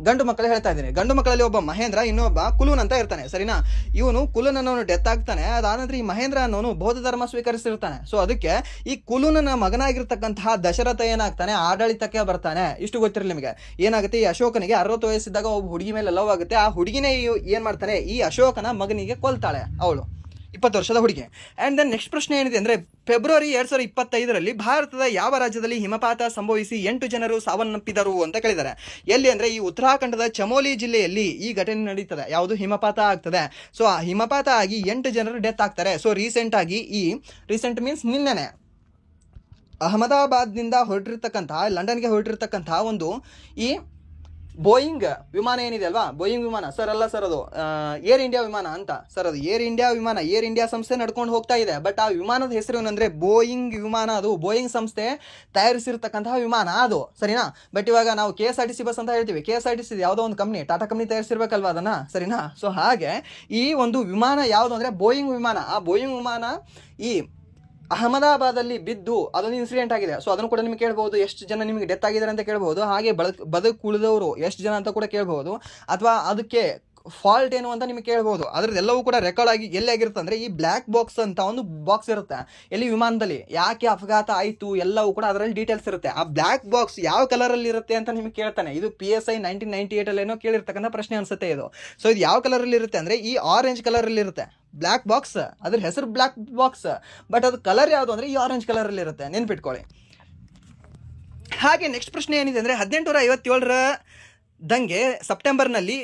ಗಂಡು ಮಕ್ಕಳು ಹೇಳ್ತಾ ಇದ್ದೀನಿ. ಗಂಡು ಮಕ್ಕಳಲ್ಲಿ ಒಬ್ಬ ಮಹೇಂದ್ರ, ಇನ್ನೊಬ್ಬ ಕುಲುನ್ ಅಂತ ಇರ್ತಾನೆ, ಸರಿನಾ? ಇವನು ಕುಲುನ್ ಅನ್ನೋನು ಡೆತ್ ಆಗ್ತಾನೆ. ಅದಾನಂತರ ಈ ಮಹೇಂದ್ರ ಅನ್ನೋನು ಬೌದ್ಧ ಧರ್ಮ ಸ್ವೀಕರಿಸಿರ್ತಾನೆ. ಸೊ ಅದಕ್ಕೆ ಈ ಕುಲುನನ ಮಗನಾಗಿರ್ತಕ್ಕಂತಹ ದಶರಥ ಏನಾಗ್ತಾನೆ, ಆಡಳಿತಕ್ಕೆ ಬರ್ತಾನೆ. ಇಷ್ಟು ಗೊತ್ತಿರಲಿ ನಿಮಗೆ. ಏನಾಗುತ್ತೆ, ಈ ಅಶೋಕನಿಗೆ 60 ವಯಸ್ಸಿದ್ದಾಗ ಒಬ್ಬ ಹುಡುಗಿ ಮೇಲೆ ಲವ್ ಆಗುತ್ತೆ. ಆ ಹುಡುಗಿನೇ ಏನ್ ಮಾಡ್ತಾನೆ, ಈ ಅಶೋಕನ ಮಗನಿಗೆ ಕೊಲ್ತಾಳೆ, ಅವಳು 20 ವರ್ಷದ ಹುಡುಗಿ. ಅಂಡ್ ದೆನ್ ನೆಕ್ಸ್ಟ್ ಪ್ರಶ್ನೆ ಏನಿದೆ ಅಂದ್ರೆ, ಫೆಬ್ರವರಿ 2025ರಲ್ಲಿ ಭಾರತದ ಯಾವ ರಾಜ್ಯದಲ್ಲಿ ಹಿಮಪಾತ ಸಂಭವಿಸಿ 8 ಜನರು ಸಾವನ್ನಪ್ಪಿದರು ಅಂತ ಕೇಳಿದ್ದಾರೆ. ಎಲ್ಲಿ ಅಂದ್ರೆ ಈ ಉತ್ತರಾಖಂಡದ ಚಮೋಲಿ ಜಿಲ್ಲೆಯಲ್ಲಿ ಈ ಘಟನೆ ನಡೀತದೆ. ಯಾವುದು? ಹಿಮಪಾತ ಆಗ್ತದೆ. ಸೊ ಆ ಹಿಮಪಾತ ಆಗಿ 8 ಜನರು ಡೆತ್ ಆಗ್ತಾರೆ. ಸೊ ರೀಸೆಂಟ್ ಮೀನ್ಸ್ ನಿನ್ನೆನೆ ಅಹಮದಾಬಾದ್ನಿಂದ ಲಂಡನ್ಗೆ ಹೊರಟಿರ್ತಕ್ಕಂತಹ ಒಂದು ಈ ಬೋಯಿಂಗ್ ವಿಮಾನ ಏನಿದೆ ಅಲ್ವಾ, ಬೋಯಿಂಗ್ ವಿಮಾನ ಸರ್ ಅಲ್ಲ ಸರ್, ಅದು ಏರ್ ಇಂಡಿಯಾ ವಿಮಾನ ಅಂತ ಸರ್. ಅದು ಏರ್ ಇಂಡಿಯಾ ಸಂಸ್ಥೆ ನಡ್ಕೊಂಡು ಹೋಗ್ತಾ ಇದೆ. ಬಟ್ ಆ ವಿಮಾನದ ಹೆಸರು ಏನಂದ್ರೆ ಬೋಯಿಂಗ್ ವಿಮಾನ. ಅದು ಬೋಯಿಂಗ್ ಸಂಸ್ಥೆ ತಯಾರಿಸಿರ್ತಕ್ಕಂತಹ ವಿಮಾನ ಅದು, ಸರಿನಾ? ಬಟ್ ಇವಾಗ ನಾವು KSRTC ಬಸ್ ಅಂತ ಹೇಳ್ತೀವಿ. KSRTC ಯಾವುದೋ ಒಂದು ಕಂಪ್ನಿ, ಟಾಟಾ ಕಂಪ್ನಿ ತಯಾರಿಸಿರ್ಬೇಕಲ್ವಾ ಅದನ್ನ, ಸರಿನಾ? ಸೊ ಹಾಗೆ ಈ ಒಂದು ವಿಮಾನ ಯಾವುದು ಅಂದ್ರೆ ಬೋಯಿಂಗ್ ವಿಮಾನ. ಆ ಬೋಯಿಂಗ್ ವಿಮಾನ ಈ ಅಹಮದಾಬಾದಲ್ಲಿ ಬಿದ್ದು ಅದೊಂದು ಇನ್ಸಿಡೆಂಟ್ ಆಗಿದೆ. ಸೊ ಅದನ್ನು ಕೂಡ ನಿಮಗೆ ಕೇಳಬಹುದು, ಎಷ್ಟು ಜನ ನಿಮಗೆ ಡೆತ್ ಆಗಿದ್ದಾರೆ ಅಂತ ಕೇಳಬಹುದು. ಹಾಗೆ ಬದುಕುಳಿದವರು ಎಷ್ಟು ಜನ ಅಂತ ಕೂಡ ಕೇಳಬಹುದು. ಅಥವಾ ಅದಕ್ಕೆ ಫಾಲ್ಟ್ ಏನು ಅಂತ ನಿಮಗೆ ಕೇಳಬಹುದು. ಅದ್ರದ್ದೆಲ್ಲವೂ ಕೂಡ ರೆಕಾರ್ಡ್ ಆಗಿ ಎಲ್ಲಿ ಆಗಿರುತ್ತೆ ಅಂದ್ರೆ ಈ ಬ್ಲ್ಯಾಕ್ ಬಾಕ್ಸ್ ಅಂತ ಒಂದು ಬಾಕ್ಸ್ ಇರುತ್ತೆ ಎಲ್ಲಿ ವಿಮಾನದಲ್ಲಿ, ಯಾಕೆ ಅಪಘಾತ ಆಯಿತು ಎಲ್ಲವೂ ಕೂಡ ಅದರಲ್ಲಿ ಡೀಟೇಲ್ಸ್ ಇರುತ್ತೆ. ಆ ಬ್ಲ್ಯಾಕ್ ಬಾಕ್ಸ್ ಯಾವ ಕಲರ್ ಅಲ್ಲಿ ಇರುತ್ತೆ ಅಂತ ನಿಮಗೆ ಕೇಳ್ತಾನೆ. ಇದು PSI 1998 ಅಲ್ಲಿ ಏನೋ ಕೇಳಿರ್ತಕ್ಕಂಥ ಪ್ರಶ್ನೆ ಅನ್ಸುತ್ತೆ ಇದು. ಸೊ ಇದು ಯಾವ ಕಲರ್ ಅಲ್ಲಿ ಇರುತ್ತೆ ಅಂದ್ರೆ ಈ ಆರೆಂಜ್ ಕಲರ್ ಅಲ್ಲಿ ಇರುತ್ತೆ ಬ್ಲ್ಯಾಕ್ ಬಾಕ್ಸ್. ಅದ್ರ ಹೆಸರು ಬ್ಲ್ಯಾಕ್ ಬಾಕ್ಸ್, ಬಟ್ ಅದು ಕಲರ್ ಯಾವುದು ಅಂದ್ರೆ ಈ ಆರೆಂಜ್ ಕಲರ್ ಅಲ್ಲಿ ಇರುತ್ತೆ, ನೆನ್ಪಿಟ್ಕೊಳ್ಳಿ. ಹಾಗೆ ನೆಕ್ಸ್ಟ್ ಪ್ರಶ್ನೆ ಏನಿದೆ ಅಂದ್ರೆ 1857ರ ದಂಗೆ ಸೆಪ್ಟೆಂಬರ್ನಲ್ಲಿ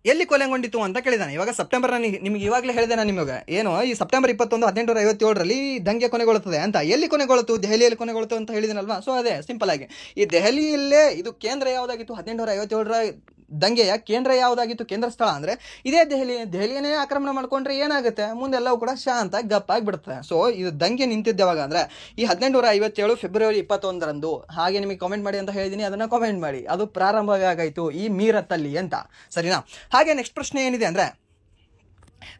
ಎಲ್ಲಿ ಕೊನೆಗೊಂಡಿತು ಅಂತ ಕೇಳಿದಾನೆ. ಇವಾಗ ಸೆಪ್ಟೆಂಬರ್ ನಿಮ್ಗೆ ಇವಾಗಲೇ ಹೇಳಿದೆ ನಾನು ನಿಮಗೆ, ಏನು ಈ ಸೆಪ್ಟೆಂಬರ್ 21, 1857ರಲ್ಲಿ ದಂಗೆ ಕೊನೆಗೊಳ್ಳುತ್ತದೆ ಅಂತ. ಎಲ್ಲಿ ಕೊನೆಗೊಳ್ತು? ದೆಹಲಿಯಲ್ಲಿ ಕೊನೆಗೊಳ್ತು ಅಂತ ಹೇಳಿದನಲ್ವಾ. ಸೊ ಅದೇ ಸಿಂಪಲ್ ಆಗಿ ಈ ದೆಹಲಿಯಲ್ಲೇ ಇದು ಕೇಂದ್ರ ಯಾವುದಾಗಿತ್ತು? 1857ರ ದಂಗೆಯ ಕೇಂದ್ರ ಯಾವುದಾಗಿತ್ತು? ಕೇಂದ್ರ ಸ್ಥಳ ಅಂದ್ರೆ ಇದೇ ದೆಹಲಿಯನ್ನೇ ಆಕ್ರಮಣ ಮಾಡ್ಕೊಂಡ್ರೆ ಏನಾಗುತ್ತೆ, ಮುಂದೆಲ್ಲವೂ ಕೂಡ ಶಾಂತ ಗಪ್ಪಾಗಿ ಬಿಡುತ್ತೆ. ಸೊ ಇದು ದಂಗೆ ನಿಂತಿದ್ದೆ ಯಾವಾಗ ಅಂದ್ರೆ ಈ 1857 ಫೆಬ್ರವರಿ 21ರಂದು. ಹಾಗೆ ನಿಮಗೆ ಕಾಮೆಂಟ್ ಮಾಡಿ ಅಂತ ಹೇಳಿದೀನಿ, ಅದನ್ನ ಕಾಮೆಂಟ್ ಮಾಡಿ. ಅದು ಪ್ರಾರಂಭವೇ ಆಗಾಯ್ತು ಈ ಮೀರತ್ತಲ್ಲಿ ಅಂತ, ಸರಿನಾ? ಹಾಗೆ ನೆಕ್ಸ್ಟ್ ಪ್ರಶ್ನೆ ಏನಿದೆ ಅಂದ್ರೆ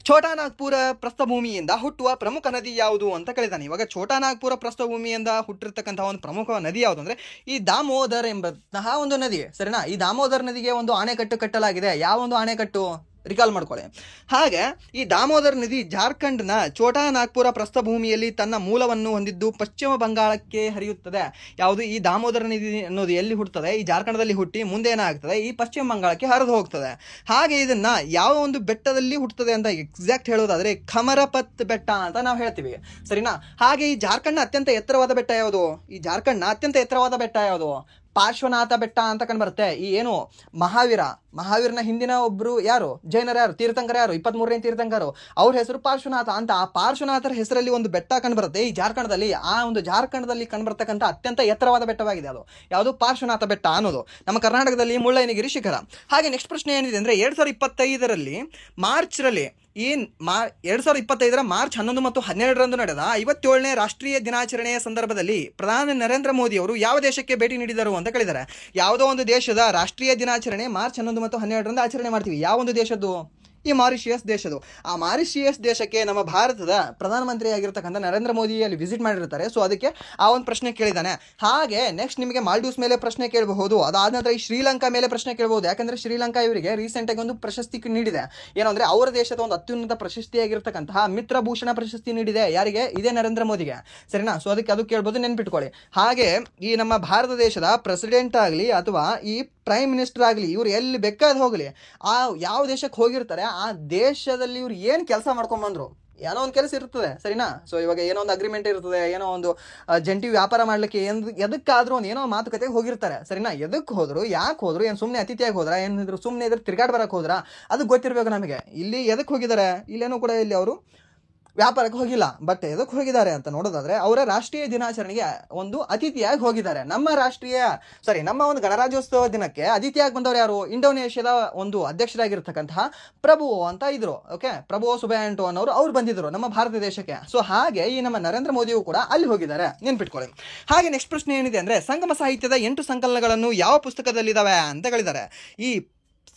ಛೋಟಾನಾಗ್ಪುರ ಪ್ರಸ್ಥಭೂಮಿಯಿಂದ ಹುಟ್ಟುವ ಪ್ರಮುಖ ನದಿ ಯಾವುದು ಅಂತ ಕೇಳಿದಾನೆ. ಇವಾಗ ಛೋಟಾನಾಗ್ಪುರ ಪ್ರಸ್ಥಭೂಮಿಯಿಂದ ಹುಟ್ಟಿರ್ತಕ್ಕಂತಹ ಒಂದು ಪ್ರಮುಖ ನದಿ ಯಾವುದು ಅಂದ್ರೆ ಈ ದಾಮೋದರ್ ಎಂಬಂತಹ ಒಂದು ನದಿ, ಸರಿನಾ? ಈ ದಾಮೋದರ್ ನದಿಗೆ ಒಂದು ಅಣೆಕಟ್ಟು ಕಟ್ಟಲಾಗಿದೆ. ಯಾವ ಒಂದು ಅಣೆಕಟ್ಟು ರಿಕಾಲ್ ಮಾಡ್ಕೊಳ್ಳಿ. ಹಾಗೆ ಈ ದಾಮೋದರ್ ನದಿ ಜಾರ್ಖಂಡ್ನ ಛೋಟಾನಾಗ್ಪುರ ಪ್ರಸ್ಥಭೂಮಿಯಲ್ಲಿ ತನ್ನ ಮೂಲವನ್ನು ಹೊಂದಿದ್ದು ಪಶ್ಚಿಮ ಬಂಗಾಳಕ್ಕೆ ಹರಿಯುತ್ತದೆ. ಯಾವುದು? ಈ ದಾಮೋದರ ನದಿ ಅನ್ನೋದು ಎಲ್ಲಿ ಹುಟ್ಟುತ್ತದೆ? ಈ ಜಾರ್ಖಂಡದಲ್ಲಿ ಹುಟ್ಟಿ ಮುಂದೆ ಏನಾಗ್ತದೆ, ಈ ಪಶ್ಚಿಮ ಬಂಗಾಳಕ್ಕೆ ಹರಿದು ಹೋಗ್ತದೆ. ಹಾಗೆ ಇದನ್ನ ಯಾವ ಒಂದು ಬೆಟ್ಟದಲ್ಲಿ ಹುಟ್ಟುತ್ತದೆ ಅಂತ ಎಕ್ಸಾಕ್ಟ್ ಹೇಳೋದಾದ್ರೆ ಖಮರಪತ್ ಬೆಟ್ಟ ಅಂತ ನಾವು ಹೇಳ್ತೀವಿ, ಸರಿನಾ? ಹಾಗೆ ಈ ಜಾರ್ಖಂಡ್ನ ಅತ್ಯಂತ ಎತ್ತರವಾದ ಬೆಟ್ಟ ಯಾವುದು? ಈ ಜಾರ್ಖಂಡ್ನ ಅತ್ಯಂತ ಎತ್ತರವಾದ ಬೆಟ್ಟ ಯಾವುದು? ಪಾರ್ಶ್ವನಾಥ ಬೆಟ್ಟ ಅಂತ ಕಂಡುಬರುತ್ತೆ. ಈ ಏನು ಮಹಾವೀರನ ಹಿಂದಿನ ಒಬ್ರು ಯಾರು ಜೈನರ ಯಾರು ತೀರ್ಥಂಕರ ಯಾರು 23ನೇ ತೀರ್ಥಂಕರು, ಅವ್ರ ಹೆಸರು ಪಾರ್ಶ್ವನಾಥ ಅಂತ. ಆ ಪಾರ್ಶ್ವನಾಥರ ಹೆಸರಲ್ಲಿ ಒಂದು ಬೆಟ್ಟ ಕಂಡುಬರುತ್ತೆ ಈ ಜಾರ್ಖಂಡದಲ್ಲಿ. ಆ ಒಂದು ಜಾರ್ಖಂಡದಲ್ಲಿ ಕಂಡುಬರ್ತಕ್ಕಂಥ ಅತ್ಯಂತ ಎತ್ತರವಾದ ಬೆಟ್ಟವಾಗಿದೆ ಅದು. ಯಾವುದು? ಪಾರ್ಶ್ವನಾಥ ಬೆಟ್ಟ ಅನ್ನೋದು. ನಮ್ಮ ಕರ್ನಾಟಕದಲ್ಲಿ ಮುಳ್ಳಯ್ಯನಗಿರಿ ಶಿಖರ. ಹಾಗೆ ನೆಕ್ಸ್ಟ್ ಪ್ರಶ್ನೆ ಏನಿದೆ ಅಂದ್ರೆ 2025ರಲ್ಲಿ ಮಾರ್ಚ್ರಲ್ಲಿ 2025ರ ಮಾರ್ಚ್ 11 ಮತ್ತು 12ರಂದು ನಡೆದ 57ನೇ ರಾಷ್ಟ್ರೀಯ ದಿನಾಚರಣೆಯ ಸಂದರ್ಭದಲ್ಲಿ ಪ್ರಧಾನಿ ನರೇಂದ್ರ ಮೋದಿ ಅವರು ಯಾವ ದೇಶಕ್ಕೆ ಭೇಟಿ ನೀಡಿದರು ಅಂತ ಕೇಳಿದ್ದಾರೆ. ಯಾವುದೋ ಒಂದು ದೇಶದ ರಾಷ್ಟ್ರೀಯ ದಿನಾಚರಣೆ ಮಾರ್ಚ್ 11 ಮತ್ತು 12ರಂದು ಆಚರಣೆ ಮಾಡ್ತೀವಿ. ಯಾವ ಒಂದು ದೇಶದ್ದು? ಈ ಮಾರಿಷಿಯಸ್ ದೇಶದ್ದು. ಆ ಮಾರಿಷಿಯಸ್ ದೇಶಕ್ಕೆ ನಮ್ಮ ಭಾರತದ ಪ್ರಧಾನಮಂತ್ರಿ ಆಗಿರ್ತಕ್ಕಂಥ ನರೇಂದ್ರ ಮೋದಿ ಅಲ್ಲಿ ವಿಸಿಟ್ ಮಾಡಿರ್ತಾರೆ. ಸೊ ಅದಕ್ಕೆ ಆ ಒಂದು ಪ್ರಶ್ನೆ ಕೇಳಿದ್ದಾನೆ. ಹಾಗೆ ನೆಕ್ಸ್ಟ್ ನಿಮಗೆ ಮಾಲ್ಡೀವ್ಸ್ ಮೇಲೆ ಪ್ರಶ್ನೆ ಕೇಳಬಹುದು. ಅದಾದ ನಂತರ ಈ ಶ್ರೀಲಂಕಾ ಮೇಲೆ ಪ್ರಶ್ನೆ ಕೇಳಬಹುದು. ಯಾಕಂದ್ರೆ ಶ್ರೀಲಂಕಾ ಇವರಿಗೆ ರೀಸೆಂಟ್ ಆಗಿ ಒಂದು ಪ್ರಶಸ್ತಿ ನೀಡಿದೆ. ಏನಂದ್ರೆ ಅವರ ದೇಶದ ಒಂದು ಅತ್ಯುನ್ನತ ಪ್ರಶಸ್ತಿಯಾಗಿರ್ತಕ್ಕಂತಹ ಮಿತ್ರಭೂಷಣ ಪ್ರಶಸ್ತಿ ನೀಡಿದೆ. ಯಾರಿಗೆ? ಇದೇ ನರೇಂದ್ರ ಮೋದಿಗೆ. ಸರಿನಾ? ಸೊ ಅದಕ್ಕೆ ಅದು ಕೇಳ್ಬೋದು, ನೆನ್ಪಿಟ್ಕೊಳ್ಳಿ. ಹಾಗೆ ಈ ನಮ್ಮ ಭಾರತ ದೇಶದ ಪ್ರೆಸಿಡೆಂಟ್ ಆಗಲಿ ಅಥವಾ ಈ ಪ್ರೈಮ್ ಮಿನಿಸ್ಟರ್ ಆಗಲಿ, ಇವ್ರು ಎಲ್ಲಿ ಬೇಕಾದ ಹೋಗಲಿ, ಆ ಯಾವ ದೇಶಕ್ಕೆ ಹೋಗಿರ್ತಾರೆ ಆ ದೇಶದಲ್ಲಿ ಇವ್ರು ಏನು ಕೆಲಸ ಮಾಡ್ಕೊಂಡ್ ಬಂದ್ರು, ಏನೋ ಒಂದು ಕೆಲಸ ಇರ್ತದೆ. ಸರಿನಾ? ಸೊ ಇವಾಗ ಏನೋ ಒಂದು ಅಗ್ರಿಮೆಂಟ್ ಇರ್ತದೆ, ಏನೋ ಒಂದು ಜಂಟಿ ವ್ಯಾಪಾರ ಮಾಡ್ಲಿಕ್ಕೆ ಎದಕ್ಕಾದ್ರೂ ಒಂದು ಏನೋ ಮಾತುಕತೆಗೆ ಹೋಗಿರ್ತಾರೆ. ಸರಿನಾ? ಎದಕ್ಕೆ ಹೋದ್ರು, ಯಾಕೆ ಹೋದ್ರು, ಏನು ಸುಮ್ಮನೆ ಅತಿಥಿಯಾಗಿ ಹೋದ್ರ, ಏನಿದ್ರು ಸುಮ್ಮನೆ ಇದ್ರೆ ತಿರ್ಗಾಡ್ ಬರಕ್ಕೆ ಹೋದ್ರ, ಅದು ಗೊತ್ತಿರ್ಬೇಕು ನಮಗೆ. ಇಲ್ಲಿ ಎದಕ್ಕೆ ಹೋಗಿದ್ದಾರೆ? ಇಲ್ಲೇನೋ ಕೂಡ ಇಲ್ಲಿ ಅವರು ವ್ಯಾಪಾರಕ್ಕೆ ಹೋಗಿಲ್ಲ. ಬಟ್ ಎದಕ್ಕೆ ಹೋಗಿದ್ದಾರೆ ಅಂತ ನೋಡೋದಾದ್ರೆ ಅವರ ರಾಷ್ಟ್ರೀಯ ದಿನಾಚರಣೆಗೆ ಒಂದು ಅತಿಥಿಯಾಗಿ ಹೋಗಿದ್ದಾರೆ. ನಮ್ಮ ಒಂದು ಗಣರಾಜ್ಯೋತ್ಸವ ದಿನಕ್ಕೆ ಅತಿಥಿಯಾಗಿ ಬಂದವರು ಯಾರು? ಇಂಡೋನೇಷ್ಯಾದ ಒಂದು ಅಧ್ಯಕ್ಷರಾಗಿರ್ತಕ್ಕಂತಹ ಪ್ರಭುವೋ ಅಂತ ಇದ್ರು. ಓಕೆ, ಪ್ರಭುವೋ ಸುಬಿಯಾಂಟೋ ಅನ್ನೋರು ಅವ್ರು ಬಂದಿದ್ರು ನಮ್ಮ ಭಾರತ ದೇಶಕ್ಕೆ. ಸೊ ಹಾಗೆ ಈ ನಮ್ಮ ನರೇಂದ್ರ ಮೋದಿಯು ಕೂಡ ಅಲ್ಲಿ ಹೋಗಿದ್ದಾರೆ, ನೆನ್ಪಿಟ್ಕೊಳ್ಳಿ. ಹಾಗೆ ನೆಕ್ಸ್ಟ್ ಪ್ರಶ್ನೆ ಏನಿದೆ ಅಂದ್ರೆ ಸಂಗಮ ಸಾಹಿತ್ಯದ 8 ಸಂಕಲನಗಳನ್ನು ಯಾವ ಪುಸ್ತಕದಲ್ಲಿದ್ದಾವೆ ಅಂತ ಹೇಳಿದ್ದಾರೆ. ಈ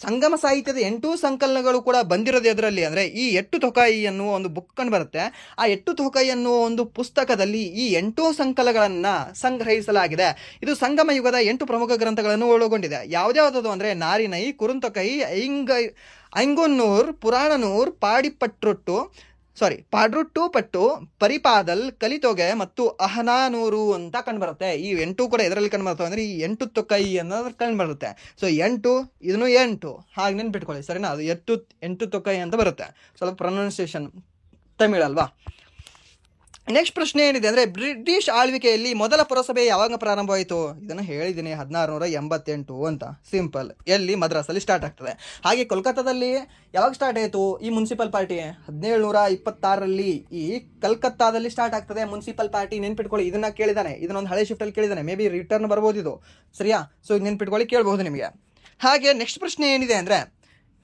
ಸಂಗಮ ಸಾಹಿತ್ಯದ 8 ಸಂಕಲನಗಳು ಕೂಡ ಬಂದಿರೋದು ಎದರಲ್ಲಿ ಅಂದರೆ ಈ ಎಟ್ಟು ತೊಕಾಯಿ ಅನ್ನುವ ಒಂದು ಬುಕ್ ಕಂಡು ಬರುತ್ತೆ. ಆ ಎಟ್ಟು ತೊಕಾಯಿ ಅನ್ನುವ ಒಂದು ಪುಸ್ತಕದಲ್ಲಿ ಈ 8 ಸಂಕಲನಗಳನ್ನು ಸಂಗ್ರಹಿಸಲಾಗಿದೆ. ಇದು ಸಂಗಮ ಯುಗದ 8 ಪ್ರಮುಖ ಗ್ರಂಥಗಳನ್ನು ಒಳಗೊಂಡಿದೆ. ಯಾವುದ್ಯಾವುದದು ಅಂದರೆ ನಾರಿನೈ, ಕುರುಂತೊಕೈ, ಐಂಗುನ್ನೂರ್, ಪುರಾಣನೂರ್, ಪಾಡ್ರುಟ್ಟು ಪಟ್ಟು, ಪರಿಪಾದಲ್, ಕಲಿತೊಗೆ ಮತ್ತು ಅಹನಾನೂರು ಅಂತ ಕಂಡುಬರುತ್ತೆ. ಈ 8 ಕೂಡ ಇದರಲ್ಲಿ ಕಂಡುಬರುತ್ತೆ. ಅಂದರೆ ಈ 8 ತೊಕೈ ಅನ್ನೋದು ಕಂಡುಬರುತ್ತೆ. ಸೊ 8 ಇದನ್ನು 8 ಹಾಗೆ ನೆನ್ಪಿಟ್ಕೊಳ್ಳಿ. ಸರಿನಾ? ಅದು 8 ತೊಕೈ ಅಂತ ಬರುತ್ತೆ. ಸ್ವಲ್ಪ ಪ್ರೊನೌನ್ಸಿಯೇಷನ್ ತಮಿಳ್ ಅಲ್ವಾ. ನೆಕ್ಸ್ಟ್ ಪ್ರಶ್ನೆ ಏನಿದೆ ಅಂದರೆ ಬ್ರಿಟಿಷ್ ಆಳ್ವಿಕೆಯಲ್ಲಿ ಮೊದಲ ಪುರಸಭೆ ಯಾವಾಗ ಪ್ರಾರಂಭವಾಯಿತು? ಇದನ್ನು ಹೇಳಿದ್ದೀನಿ, 1688 ಅಂತ. ಸಿಂಪಲ್. ಎಲ್ಲಿ? ಮದ್ರಾಸಲ್ಲಿ ಸ್ಟಾರ್ಟ್ ಆಗ್ತದೆ. ಹಾಗೆ ಕೋಲ್ಕತ್ತಾದಲ್ಲಿ ಯಾವಾಗ ಸ್ಟಾರ್ಟ್ ಆಯಿತು ಈ ಮುನ್ಸಿಪಲ್ ಪಾರ್ಟಿ? 1726ರಲ್ಲಿ ಈ ಕಲ್ಕತ್ತಾದಲ್ಲಿ ಸ್ಟಾರ್ಟ್ ಆಗ್ತದೆ ಮುನ್ಸಿಪಲ್ ಪಾರ್ಟಿ. ನೆನ್ಪಿಟ್ಕೊಳ್ಳಿ. ಇದನ್ನ ಕೇಳಿದಾನೆ, ಇದನ್ನೊಂದು ಹಳೆ ಶಿಫ್ಟಲ್ಲಿ ಕೇಳಿದಾನೆ. ಮೇ ಬಿ ರಿಟರ್ನ್ ಬರ್ಬೋದು ಇದು. ಸರಿಯಾ? ಸೊ ನೆನ್ಪಿಟ್ಕೊಳ್ಳಿ, ಕೇಳಬಹುದು ನಿಮಗೆ. ಹಾಗೆ ನೆಕ್ಸ್ಟ್ ಪ್ರಶ್ನೆ ಏನಿದೆ ಅಂದರೆ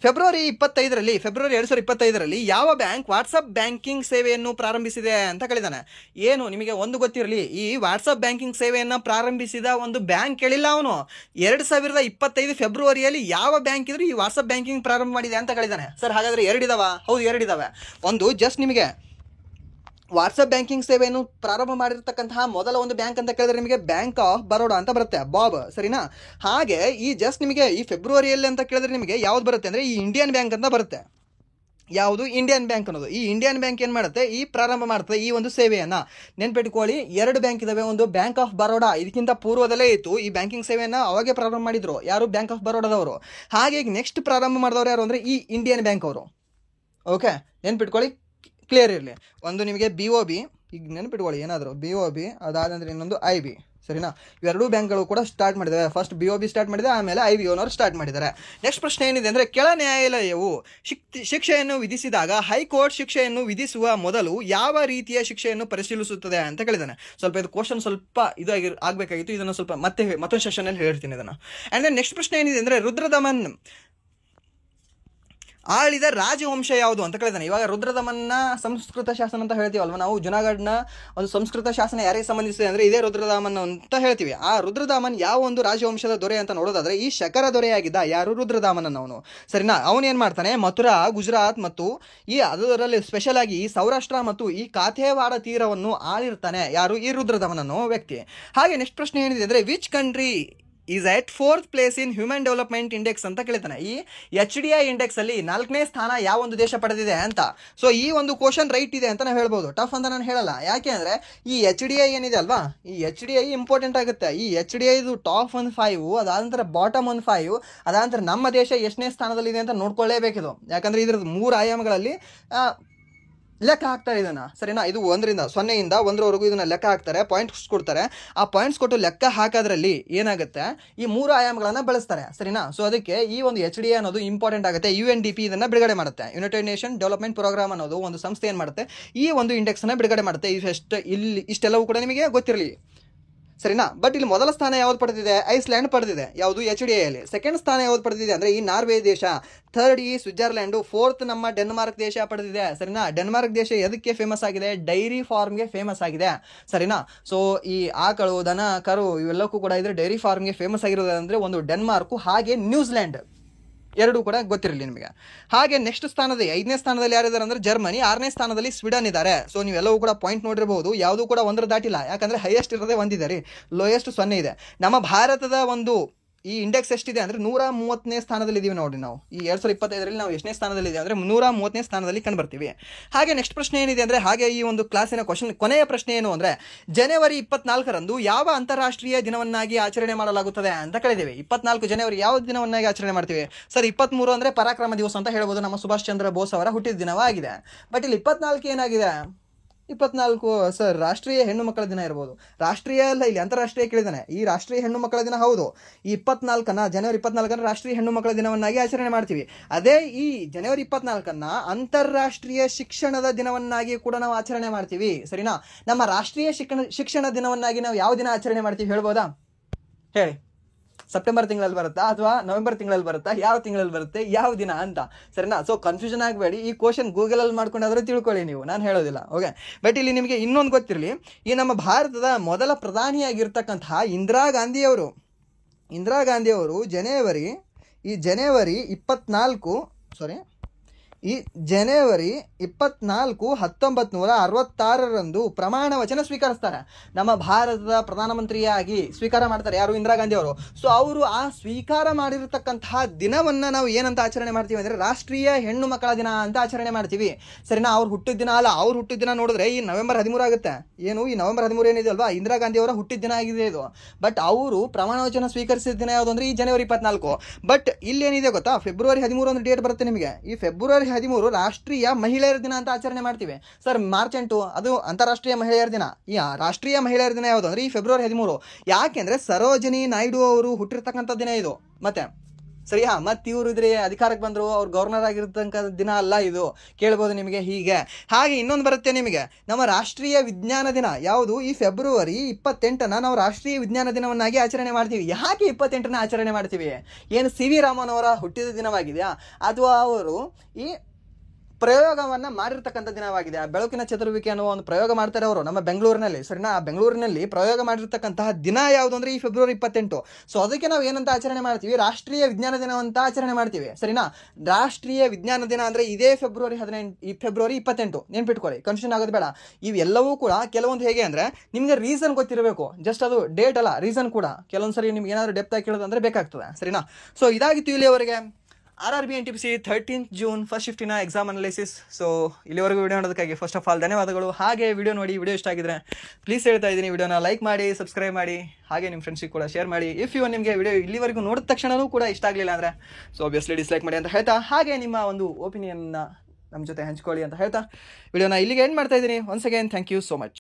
ಫೆಬ್ರವರಿ 2025ರಲ್ಲಿ ಯಾವ ಬ್ಯಾಂಕ್ ವಾಟ್ಸಪ್ ಬ್ಯಾಂಕಿಂಗ್ ಸೇವೆಯನ್ನು ಪ್ರಾರಂಭಿಸಿದೆ ಅಂತ ಕೇಳಿದಾನೆ. ಏನು ನಿಮಗೆ ಒಂದು ಗೊತ್ತಿರಲಿ, ಈ ವಾಟ್ಸಪ್ ಬ್ಯಾಂಕಿಂಗ್ ಸೇವೆಯನ್ನು ಪ್ರಾರಂಭಿಸಿದ ಒಂದು ಬ್ಯಾಂಕ್ ಕೇಳಿಲ್ಲ ಅವನು. 2025 ಫೆಬ್ರವರಿಯಲ್ಲಿ ಯಾವ ಬ್ಯಾಂಕ್ ಇದ್ರು ಈ ವಾಟ್ಸಪ್ ಬ್ಯಾಂಕಿಂಗ್ ಪ್ರಾರಂಭ ಮಾಡಿದೆ ಅಂತ ಕೇಳಿದಾನೆ. ಸರ್ ಹಾಗಾದರೆ 2 ಇದಾವ? ಹೌದು, 2 ಇದಾವೆ. ಒಂದು ಜಸ್ಟ್ ನಿಮಗೆ ವಾಟ್ಸಪ್ ಬ್ಯಾಂಕಿಂಗ್ ಸೇವೆಯನ್ನು ಪ್ರಾರಂಭ ಮಾಡಿರ್ತಕ್ಕಂತಹ ಮೊದಲ ಒಂದು ಬ್ಯಾಂಕ್ ಅಂತ ಕೇಳಿದ್ರೆ ನಿಮಗೆ ಬ್ಯಾಂಕ್ ಆಫ್ ಬರೋಡಾ ಅಂತ ಬರುತ್ತೆ, ಬಾಬ್. ಸರಿನಾ? ಹಾಗೆ ಈ ಜಸ್ಟ್ ನಿಮಗೆ ಈ ಫೆಬ್ರವರಿಯಲ್ಲಿ ಅಂತ ಕೇಳಿದ್ರೆ ನಿಮಗೆ ಯಾವ್ದು ಬರುತ್ತೆ ಅಂದರೆ ಈ ಇಂಡಿಯನ್ ಬ್ಯಾಂಕ್ ಅಂತ ಬರುತ್ತೆ. ಯಾವುದು? ಇಂಡಿಯನ್ ಬ್ಯಾಂಕ್ ಅನ್ನೋದು. ಈ ಇಂಡಿಯನ್ ಬ್ಯಾಂಕ್ ಏನು ಮಾಡುತ್ತೆ? ಈ ಪ್ರಾರಂಭ ಮಾಡುತ್ತೆ ಈ ಒಂದು ಸೇವೆಯನ್ನು. ನೆನ್ಪಿಟ್ಕೊಳ್ಳಿ, 2 ಬ್ಯಾಂಕ್ ಇದಾವೆ. ಒಂದು ಬ್ಯಾಂಕ್ ಆಫ್ ಬರೋಡಾ, ಇದಕ್ಕಿಂತ ಪೂರ್ವದಲ್ಲೇ ಇತ್ತು. ಈ ಬ್ಯಾಂಕಿಂಗ್ ಸೇವೆಯನ್ನು ಅವಾಗೇ ಪ್ರಾರಂಭ ಮಾಡಿದ್ರು. ಯಾರು? ಬ್ಯಾಂಕ್ ಆಫ್ ಬರೋಡಾದವರು. ಹಾಗೆ ನೆಕ್ಸ್ಟ್ ಪ್ರಾರಂಭ ಮಾಡಿದವರು ಯಾರು ಅಂದರೆ ಈ ಇಂಡಿಯನ್ ಬ್ಯಾಂಕ್ ಅವರು. ಓಕೆ, ನೆನ್ಪಿಟ್ಕೊಳ್ಳಿ, ಕ್ಲಿಯರ್ ಇರಲಿ. ಒಂದು ನಿಮಗೆ BOB, ಈಗ ನೆನಪಿಟ್ಕೊಳ್ಳಿ ಏನಾದರೂ BOB, ಅದಾದಂದ್ರೆ ಇನ್ನೊಂದು IB. ಸರಿನಾ? ಇವೆರಡೂ ಬ್ಯಾಂಕ್ಗಳು ಕೂಡ ಸ್ಟಾರ್ಟ್ ಮಾಡಿದ್ದಾವೆ. ಫಸ್ಟ್ BOB ಸ್ಟಾರ್ಟ್ ಮಾಡಿದೆ, ಆಮೇಲೆ IBOನವರು ಸ್ಟಾರ್ಟ್ ಮಾಡಿದ್ದಾರೆ. ನೆಕ್ಸ್ಟ್ ಪ್ರಶ್ನೆ ಏನಿದೆ ಅಂದರೆ ಕೆಳ ನ್ಯಾಯಾಲಯವು ಶಿಕ್ಷೆಯನ್ನು ವಿಧಿಸಿದಾಗ ಹೈಕೋರ್ಟ್ ಶಿಕ್ಷೆಯನ್ನು ವಿಧಿಸುವ ಮೊದಲು ಯಾವ ರೀತಿಯ ಶಿಕ್ಷೆಯನ್ನು ಪರಿಶೀಲಿಸುತ್ತದೆ ಅಂತ ಕೇಳಿದ್ದಾನೆ. ಸ್ವಲ್ಪ ಇದು ಕ್ವಶನ್ ಸ್ವಲ್ಪ ಆಗಬೇಕಾಗಿತ್ತು. ಇದನ್ನು ಸ್ವಲ್ಪ ಮತ್ತೊಂದು ಸೆಷನಲ್ಲಿ ಹೇಳ್ತೀನಿ ಇದನ್ನು. ಆ್ಯಂಡ್ ದೆನ್ ನೆಕ್ಸ್ಟ್ ಪ್ರಶ್ನೆ ಏನಿದೆ ಅಂದರೆ ರುದ್ರದಮನ್ ಆಳಿದ ರಾಜವಂಶ ಯಾವುದು ಅಂತ ಕೇಳಿದಾನೆ. ಇವಾಗ ರುದ್ರದಮನ್ನ ಸಂಸ್ಕೃತ ಶಾಸನ ಅಂತ ಹೇಳ್ತೀವಲ್ವ ನಾವು. ಜುನಾಗಢ್ನ ಒಂದು ಸಂಸ್ಕೃತ ಶಾಸನ ಯಾರಿಗೆ ಸಂಬಂಧಿಸಿದೆ ಅಂದರೆ ಇದೇ ರುದ್ರದಾಮನ್ ಅಂತ ಹೇಳ್ತೀವಿ. ಆ ರುದ್ರದಾಮನ್ ಯಾವ ಒಂದು ರಾಜವಂಶದ ದೊರೆ ಅಂತ ನೋಡೋದಾದ್ರೆ ಈ ಶಕರ ದೊರೆಯಾಗಿದ್ದ. ಯಾರು? ರುದ್ರದಾಮನ್ ಅವನು. ಸರಿನಾ? ಅವನೇನು ಮಾಡ್ತಾನೆ, ಮಥುರಾ, ಗುಜರಾತ್ ಮತ್ತು ಅದರಲ್ಲಿ ಸ್ಪೆಷಲ್ ಆಗಿ ಈ ಸೌರಾಷ್ಟ್ರ ಮತ್ತು ಈ ಕಾಥೇವಾಡ ತೀರವನ್ನು ಆಳಿರ್ತಾನೆ. ಯಾರು? ಈ ರುದ್ರದಾಮನ್ ಅನ್ನೋ ವ್ಯಕ್ತಿ. ಹಾಗೆ ನೆಕ್ಸ್ಟ್ ಪ್ರಶ್ನೆ ಏನಿದೆ ಅಂದರೆ which country is at 4th place in human development index ಅಂತ ಕೇಳ್ತಾನೆ. ಈ HDI ಇಂಡೆಕ್ಸ್ ಅಲ್ಲಿ 4ನೇ ಸ್ಥಾನ ಯಾವ ಒಂದು ದೇಶ ಪಡೆದಿದೆ ಅಂತ. ಸೊ ಈ ಒಂದು ಕ್ವಶನ್ ರೈಟ್ ಇದೆ ಅಂತ ನಾವು ಹೇಳ್ಬೋದು. ಟಫ್ ಅಂತ ನಾನು ಹೇಳಲ್ಲ. ಯಾಕೆ ಅಂದರೆ ಈ HDI ಏನಿದೆ ಅಲ್ವಾ, ಈ HDI ಇಂಪಾರ್ಟೆಂಟ್ ಆಗುತ್ತೆ. ಈ HDI ಇದು ಟಾಪ್ 5, ಅದಾದ ಬಾಟಮ್ 5, ಅದಾದ ನಮ್ಮ ದೇಶ ಎಷ್ಟನೇ ಸ್ಥಾನದಲ್ಲಿದೆ ಅಂತ ನೋಡ್ಕೊಳ್ಳೇಬೇಕಿದು. ಯಾಕಂದರೆ ಇದ್ರದ್ದು 3 ಆಯಾಮಗಳಲ್ಲಿ ಲೆಕ್ಕ ಹಾಕ್ತಾರೆ ಇದನ್ನು. ಸರಿನಾ? ಇದು 1ರಿಂದ 0ಯಿಂದ 1ರವರೆಗೂ ಇದನ್ನು ಲೆಕ್ಕ ಹಾಕ್ತಾರೆ, ಪಾಯಿಂಟ್ಸ್ ಕೊಡ್ತಾರೆ. ಆ ಪಾಯಿಂಟ್ಸ್ ಕೊಟ್ಟು ಲೆಕ್ಕ ಹಾಕೋದ್ರಲ್ಲಿ ಏನಾಗುತ್ತೆ, ಈ 3 ಆಯಾಮಗಳನ್ನು ಬಳಸ್ತಾರೆ. ಸರಿನಾ? ಸೊ ಅದಕ್ಕೆ ಈ ಒಂದು HDI ಅನ್ನೋದು ಇಂಪಾರ್ಟೆಂಟ್ ಆಗುತ್ತೆ. UNDP ಇದನ್ನು ಬಿಡುಗಡೆ ಮಾಡುತ್ತೆ. ಯುನೈಟೆಡ್ ನೇಷನ್ ಡೆವಲಪ್ಮೆಂಟ್ ಪ್ರೋಗ್ರಾಮ್ ಅನ್ನೋದು ಒಂದು ಸಂಸ್ಥೆ ಏನು ಮಾಡುತ್ತೆ, ಈ ಒಂದು ಇಂಡೆಕ್ಸನ್ನು ಬಿಡುಗಡೆ ಮಾಡುತ್ತೆ. ಇಷ್ಟೆಲ್ಲವೂ ಕೂಡ ನಿಮಗೆ ಗೊತ್ತಿರಲಿ. ಸರಿನಾ? ಬಟ್ ಇಲ್ಲಿ ಮೊದಲ ಸ್ಥಾನ ಯಾವ್ದು ಪಡೆದಿದೆ? ಐಸ್ಲ್ಯಾಂಡ್ ಪಡೆದಿದೆ. ಯಾವುದು? HDIಯಲ್ಲಿ. ಸೆಕೆಂಡ್ ಸ್ಥಾನ ಯಾವ್ದು ಪಡೆದಿದೆ ಅಂದರೆ ಈ ನಾರ್ವೆ ದೇಶ. 3rd ಈ ಸ್ವಿಟ್ಜರ್ಲ್ಯಾಂಡು. 4th ನಮ್ಮ ಡೆನ್ಮಾರ್ಕ್ ದೇಶ ಪಡೆದಿದೆ. ಸರಿನಾ? ಡೆನ್ಮಾರ್ಕ್ ದೇಶ ಎದಕ್ಕೆ ಫೇಮಸ್ ಆಗಿದೆ? ಡೈರಿ ಫಾರ್ಮ್ಗೆ ಫೇಮಸ್ ಆಗಿದೆ. ಸರಿನಾ? ಸೊ ಈ ಆಕಳು, ದನ, ಕರು ಇವೆಲ್ಲಕ್ಕೂ ಕೂಡ ಇದ್ರೆ ಡೈರಿ ಫಾರ್ಮ್ಗೆ ಫೇಮಸ್ ಆಗಿರೋದಂದ್ರೆ ಒಂದು ಡೆನ್ಮಾರ್ಕು, ಹಾಗೆ ನ್ಯೂಜಿಲ್ಯಾಂಡ್. ಎರಡೂ ಕೂಡ ಗೊತ್ತಿರಲಿ ನಿಮಗೆ. ಹಾಗೆ ನೆಕ್ಸ್ಟ್ ಸ್ಥಾನದಲ್ಲಿ 5ನೇ ಸ್ಥಾನದಲ್ಲಿ ಯಾರಿದ್ದಾರೆ ಅಂದರೆ ಜರ್ಮನಿ, 6ನೇ ಸ್ಥಾನದಲ್ಲಿ ಸ್ವೀಡನ್ ಇದ್ದಾರೆ. ಸೊ ನೀವೆಲ್ಲವೂ ಕೂಡ ಪಾಯಿಂಟ್ ನೋಡಿರಬಹುದು, ಯಾವುದೂ ಕೂಡ ಒಂದರ ದಾಟಿಲ್ಲ. ಯಾಕಂದರೆ ಹೈಯೆಸ್ಟ್ ಇರೋದೇ ಒಂದಿದೆ ರೀ, ಲೋಯೆಸ್ಟ್ 0 ಇದೆ. ನಮ್ಮ ಭಾರತದ ಒಂದು ಈ ಇಂಡೆಕ್ಸ್ ಎಷ್ಟಿದೆ ಅಂದರೆ 130ನೇ ಸ್ಥಾನದಲ್ಲಿ ಇದೀವಿ ನೋಡಿ. ನಾವು ಈ 2025ರಲ್ಲಿ ನಾವು ಎಷ್ಟನೇ ಸ್ಥಾನದಲ್ಲಿ ಇದೀವಿ ಅಂದರೆ 130ನೇ ಸ್ಥಾನದಲ್ಲಿ ಕಂಡುಬರ್ತೀವಿ. ಹಾಗೆ ನೆಕ್ಸ್ಟ್ ಪ್ರಶ್ನೆ ಏನಿದೆ ಅಂದರೆ, ಹಾಗೆ ಈ ಒಂದು ಕ್ಲಾಸಿನ ಕೊನೆಯ ಪ್ರಶ್ನೆ ಏನು ಅಂದರೆ, ಜನವರಿ 24ರಂದು ಯಾವ ಅಂತಾರಾಷ್ಟ್ರೀಯ ದಿನವನ್ನಾಗಿ ಆಚರಣೆ ಮಾಡಲಾಗುತ್ತದೆ ಅಂತ ಕೇಳಿದ್ದೇವೆ. 24 ಜನವರಿ ಯಾವ ದಿನವನ್ನಾಗಿ ಆಚರಣೆ ಮಾಡ್ತೀವಿ ಸರ್? 23 ಅಂದರೆ ಪರಾಕ್ರಮ ದಿವಸ ಅಂತ ಹೇಳ್ಬೋದು, ನಮ್ಮ ಸುಭಾಷ್ ಚಂದ್ರ ಬೋಸ್ ಅವರ ಹುಟ್ಟಿದ ದಿನವಾಗಿದೆ. ಬಟ್ ಇಲ್ಲಿ 24 ಏನಾಗಿದೆ? 24 ಸರ್ ರಾಷ್ಟ್ರೀಯ ಹೆಣ್ಣು ಮಕ್ಕಳ ದಿನ ಇರ್ಬೋದು. ರಾಷ್ಟ್ರೀಯ ಅಲ್ಲ, ಇಲ್ಲಿ ಅಂತಾರಾಷ್ಟ್ರೀಯ ಕೇಳಿದಾನೆ. ಈ ರಾಷ್ಟ್ರೀಯ ಹೆಣ್ಣು ಮಕ್ಕಳ ದಿನ ಹೌದು. ಈ 24ನ ಜನವರಿ 24ನ ರಾಷ್ಟ್ರೀಯ ಹೆಣ್ಣು ಮಕ್ಕಳ ದಿನವನ್ನಾಗಿ ಆಚರಣೆ ಮಾಡ್ತೀವಿ. ಅದೇ ಈ ಜನವರಿ 24ನ ಅಂತಾರಾಷ್ಟ್ರೀಯ ಶಿಕ್ಷಣದ ದಿನವನ್ನಾಗಿ ಕೂಡ ನಾವು ಆಚರಣೆ ಮಾಡ್ತೀವಿ. ಸರಿನಾ? ನಮ್ಮ ರಾಷ್ಟ್ರೀಯ ಶಿಕ್ಷಣ ದಿನವನ್ನಾಗಿ ನಾವು ಯಾವ ದಿನ ಆಚರಣೆ ಮಾಡ್ತೀವಿ ಹೇಳ್ಬೋದಾ? ಹೇಳಿ. ಸೆಪ್ಟೆಂಬರ್ ತಿಂಗಳಲ್ಲಿ ಬರುತ್ತಾ ಅಥವಾ ನವೆಂಬರ್ ತಿಂಗಳಲ್ಲಿ ಬರುತ್ತಾ? ಯಾವ ತಿಂಗಳಲ್ಲಿ ಬರುತ್ತೆ, ಯಾವ ದಿನ ಅಂತ? ಸರಿನಾ? ಸೊ ಕನ್ಫ್ಯೂಷನ್ ಆಗಬೇಡಿ. ಈ ಕ್ವಶನ್ ಗೂಗಲಲ್ಲಿ ಮಾಡ್ಕೊಂಡಾದ್ರೂ ತಿಳ್ಕೊಳ್ಳಿ ನೀವು, ನಾನು ಹೇಳೋದಿಲ್ಲ. ಓಕೆ, ಬಟ್ ಇಲ್ಲಿ ನಿಮಗೆ ಇನ್ನೊಂದು ಗೊತ್ತಿರಲಿ, ಈ ನಮ್ಮ ಭಾರತದ ಮೊದಲ ಪ್ರಧಾನಿಯಾಗಿರ್ತಕ್ಕಂತಹ ಇಂದಿರಾ ಗಾಂಧಿಯವರು ಜನವರಿ 24 1966ರಂದು ಪ್ರಮಾಣ ವಚನ ಸ್ವೀಕರಿಸ್ತಾರೆ. ನಮ್ಮ ಭಾರತದ ಪ್ರಧಾನಮಂತ್ರಿಯಾಗಿ ಸ್ವೀಕಾರ ಮಾಡ್ತಾರೆ. ಯಾರು? ಇಂದಿರಾ ಗಾಂಧಿ ಅವರು. ಸೊ ಅವರು ಆ ಸ್ವೀಕಾರ ಮಾಡಿರತಕ್ಕಂತಹ ದಿನವನ್ನು ನಾವು ಏನಂತ ಆಚರಣೆ ಮಾಡ್ತೀವಿ ಅಂದರೆ ರಾಷ್ಟ್ರೀಯ ಹೆಣ್ಣು ಮಕ್ಕಳ ದಿನ ಅಂತ ಆಚರಣೆ ಮಾಡ್ತೀವಿ. ಸರಿನಾ? ಅವ್ರು ಹುಟ್ಟಿದ ದಿನ ಅಲ್ಲ, ಅವ್ರು ಹುಟ್ಟಿದ ದಿನ ನೋಡಿದ್ರೆ ಈ ನವೆಂಬರ್ 13 ಆಗುತ್ತೆ. ಏನು ಈ ನವೆಂಬರ್ 13 ಏನಿದೆ ಅಲ್ವಾ, ಇಂದಿರಾ ಗಾಂಧಿ ಅವರ ಹುಟ್ಟಿದ ದಿನ ಆಗಿದೆ ಇದು. ಬಟ್ ಅವರು ಪ್ರಮಾಣ ವಚನ ಸ್ವೀಕರಿಸಿದ ದಿನ ಯಾವುದು ಅಂದರೆ ಈ ಜನವರಿ 24. ಬಟ್ ಇಲ್ಲೇನಿದೆ ಗೊತ್ತಾ, ಫೆಬ್ರವರಿ 13 ಒಂದು ಡೇಟ್ ಬರುತ್ತೆ ನಿಮಗೆ. ಈ ಫೆಬ್ರವರಿ 13 ರಾಷ್ಟ್ರೀಯ ಮಹಿಳೆಯರ ದಿನ ಅಂತ ಆಚರಣೆ ಮಾಡ್ತೀವಿ. ಸರ್ ಮಾರ್ಚ್ 8 ಅದು ಅಂತಾರಾಷ್ಟ್ರೀಯ ಮಹಿಳೆಯರ ದಿನ. ಈ ರಾಷ್ಟ್ರೀಯ ಮಹಿಳೆಯರ ದಿನ ಯಾವುದು ಅಂದ್ರೆ ಈ ಫೆಬ್ರವರಿ 13. ಯಾಕೆಂದ್ರೆ ಸರೋಜಿನಿ ನಾಯ್ಡು ಅವರು ಹುಟ್ಟಿರ್ತಕ್ಕಂಥ ದಿನ ಇದು. ಮತ್ತೆ ಸರಿಯಾ? ಮತ್ತೆ ಇವರು ಇದ್ರೆ ಅಧಿಕಾರಕ್ಕೆ ಬಂದರು, ಅವ್ರು ಗವರ್ನರ್ ಆಗಿರ್ತಕ್ಕಂಥ ದಿನ ಅಲ್ಲ ಇದು. ಕೇಳ್ಬೋದು ನಿಮಗೆ ಹೀಗೆ. ಹಾಗೆ ಇನ್ನೊಂದು ಬರುತ್ತೆ ನಿಮಗೆ, ನಮ್ಮ ರಾಷ್ಟ್ರೀಯ ವಿಜ್ಞಾನ ದಿನ ಯಾವುದು? ಈ ಫೆಬ್ರವರಿ 28ನ ನಾವು ರಾಷ್ಟ್ರೀಯ ವಿಜ್ಞಾನ ದಿನವನ್ನಾಗಿ ಆಚರಣೆ ಮಾಡ್ತೀವಿ. ಯಾಕೆ 28ನ ಆಚರಣೆ ಮಾಡ್ತೀವಿ? ಏನು ಸಿ ವಿ ರಾಮನ್ ಅವರ ಹುಟ್ಟಿದ ದಿನವಾಗಿದೆಯಾ ಅಥವಾ ಅವರು ಈ ಪ್ರಯೋಗವನ್ನು ಮಾಡಿರ್ತಕ್ಕಂಥ ದಿನವಾಗಿದೆ? ಬೆಳಕಿನ ಚದುರುವಿಕೆ ಅನ್ನೋ ಒಂದು ಪ್ರಯೋಗ ಮಾಡ್ತಾರೆ ಅವರು ನಮ್ಮ ಬೆಂಗಳೂರಿನಲ್ಲಿ. ಸರಿನಾ? ಆ ಬೆಂಗಳೂರಿನಲ್ಲಿ ಪ್ರಯೋಗ ಮಾಡಿರ್ತಕ್ಕಂತಹ ದಿನ ಯಾವುದು ಅಂದರೆ ಈ ಫೆಬ್ರವರಿ 28. ಸೊ ಅದಕ್ಕೆ ನಾವು ಏನಂತ ಆಚರಣೆ ಮಾಡ್ತೀವಿ? ರಾಷ್ಟ್ರೀಯ ವಿಜ್ಞಾನ ದಿನ ಅಂತ ಆಚರಣೆ ಮಾಡ್ತೀವಿ. ಸರಿನಾ? ರಾಷ್ಟ್ರೀಯ ವಿಜ್ಞಾನ ದಿನ ಅಂದರೆ ಇದೇ ಫೆಬ್ರವರಿ 28. ನೆನ್ಪಿಟ್ಕೊಳ್ಳಿ, ಕನ್ಫ್ಯೂಷನ್ ಆಗೋದು ಬೇಡ. ಇವೆಲ್ಲವೂ ಕೂಡ ಕೆಲವೊಂದು ಹೇಗೆ ಅಂದರೆ ನಿಮಗೆ ರೀಸನ್ ಗೊತ್ತಿರಬೇಕು. ಜಸ್ಟ್ ಅದು ಡೇಟ್ ಅಲ್ಲ, ರೀಸನ್ ಕೂಡ ಕೆಲವೊಂದ್ಸರಿ ನಿಮ್ಗೆ ಏನಾದರೂ ಡೆಪ್ತ್ ಆಗಿ ಕೇಳೋದಂದ್ರೆ ಬೇಕಾಗ್ತದೆ. ಸರಿನಾ? ಸೊ ಇದಾಗಿತ್ತು ಇಲ್ಲಿಯವರೆಗೆ RRB NTPC 13th June first ಶಿಫ್ಟಿನ ಎಕ್ಸಾಮ್ ಅನಾಲಿಸಿಸ್. ಸೊ ಇಲ್ಲಿವರೆಗೂ ವಿಡಿಯೋ ನೋಡೋದಕ್ಕಾಗಿ ಫಸ್ಟ್ ಆಫ್ ಆಲ್ ಧನ್ಯವಾದಗಳು. ಹಾಗೆ ವಿಡಿಯೋ ನೋಡಿ, ವಿಡಿಯೋ ಇಷ್ಟ ಆಗಿದ್ರೆ ಪ್ಲೀಸ್ ಹೇಳ್ತಾ ಇದ್ದೀನಿ, ವಿಡಿಯೋನ ಲೈಕ್ ಮಾಡಿ, ಸಬ್ಸ್ಕ್ರೈಬ್ ಮಾಡಿ, ಹಾಗೆ ನಿಮ್ಮ ಫ್ರೆಂಡ್ಸಿಗೆ ಕೂಡ ಶೇರ್ ಮಾಡಿ. ಇಫ್ ನಿಮಗೆ ವಿಡಿಯೋ ಇಲ್ಲಿವರೆಗೂ ನೋಡಿದ ತಕ್ಷಣವೂ ಕೂಡ ಇಷ್ಟ ಆಗಲಿಲ್ಲ ಅಂದರೆ ಸೊ ಆಬ್ವಿಯಸ್ಲಿ ಡಿಸ್ಲೈಕ್ ಮಾಡಿ ಅಂತ ಹೇಳ್ತಾ, ಹಾಗೆ ನಿಮ್ಮ ಒಂದು ಒಪಿನಿಯನ್ನ ನಮ್ಮ ಜೊತೆ ಹಂಚ್ಕೊಳ್ಳಿ ಅಂತ ಹೇಳ್ತಾ ವಿಡಿಯೋನ ಇಲ್ಲಿಗೆ ಎಂಡ್ ಮಾಡ್ತಾ ಇದ್ದೀನಿ. Once again thank you so much.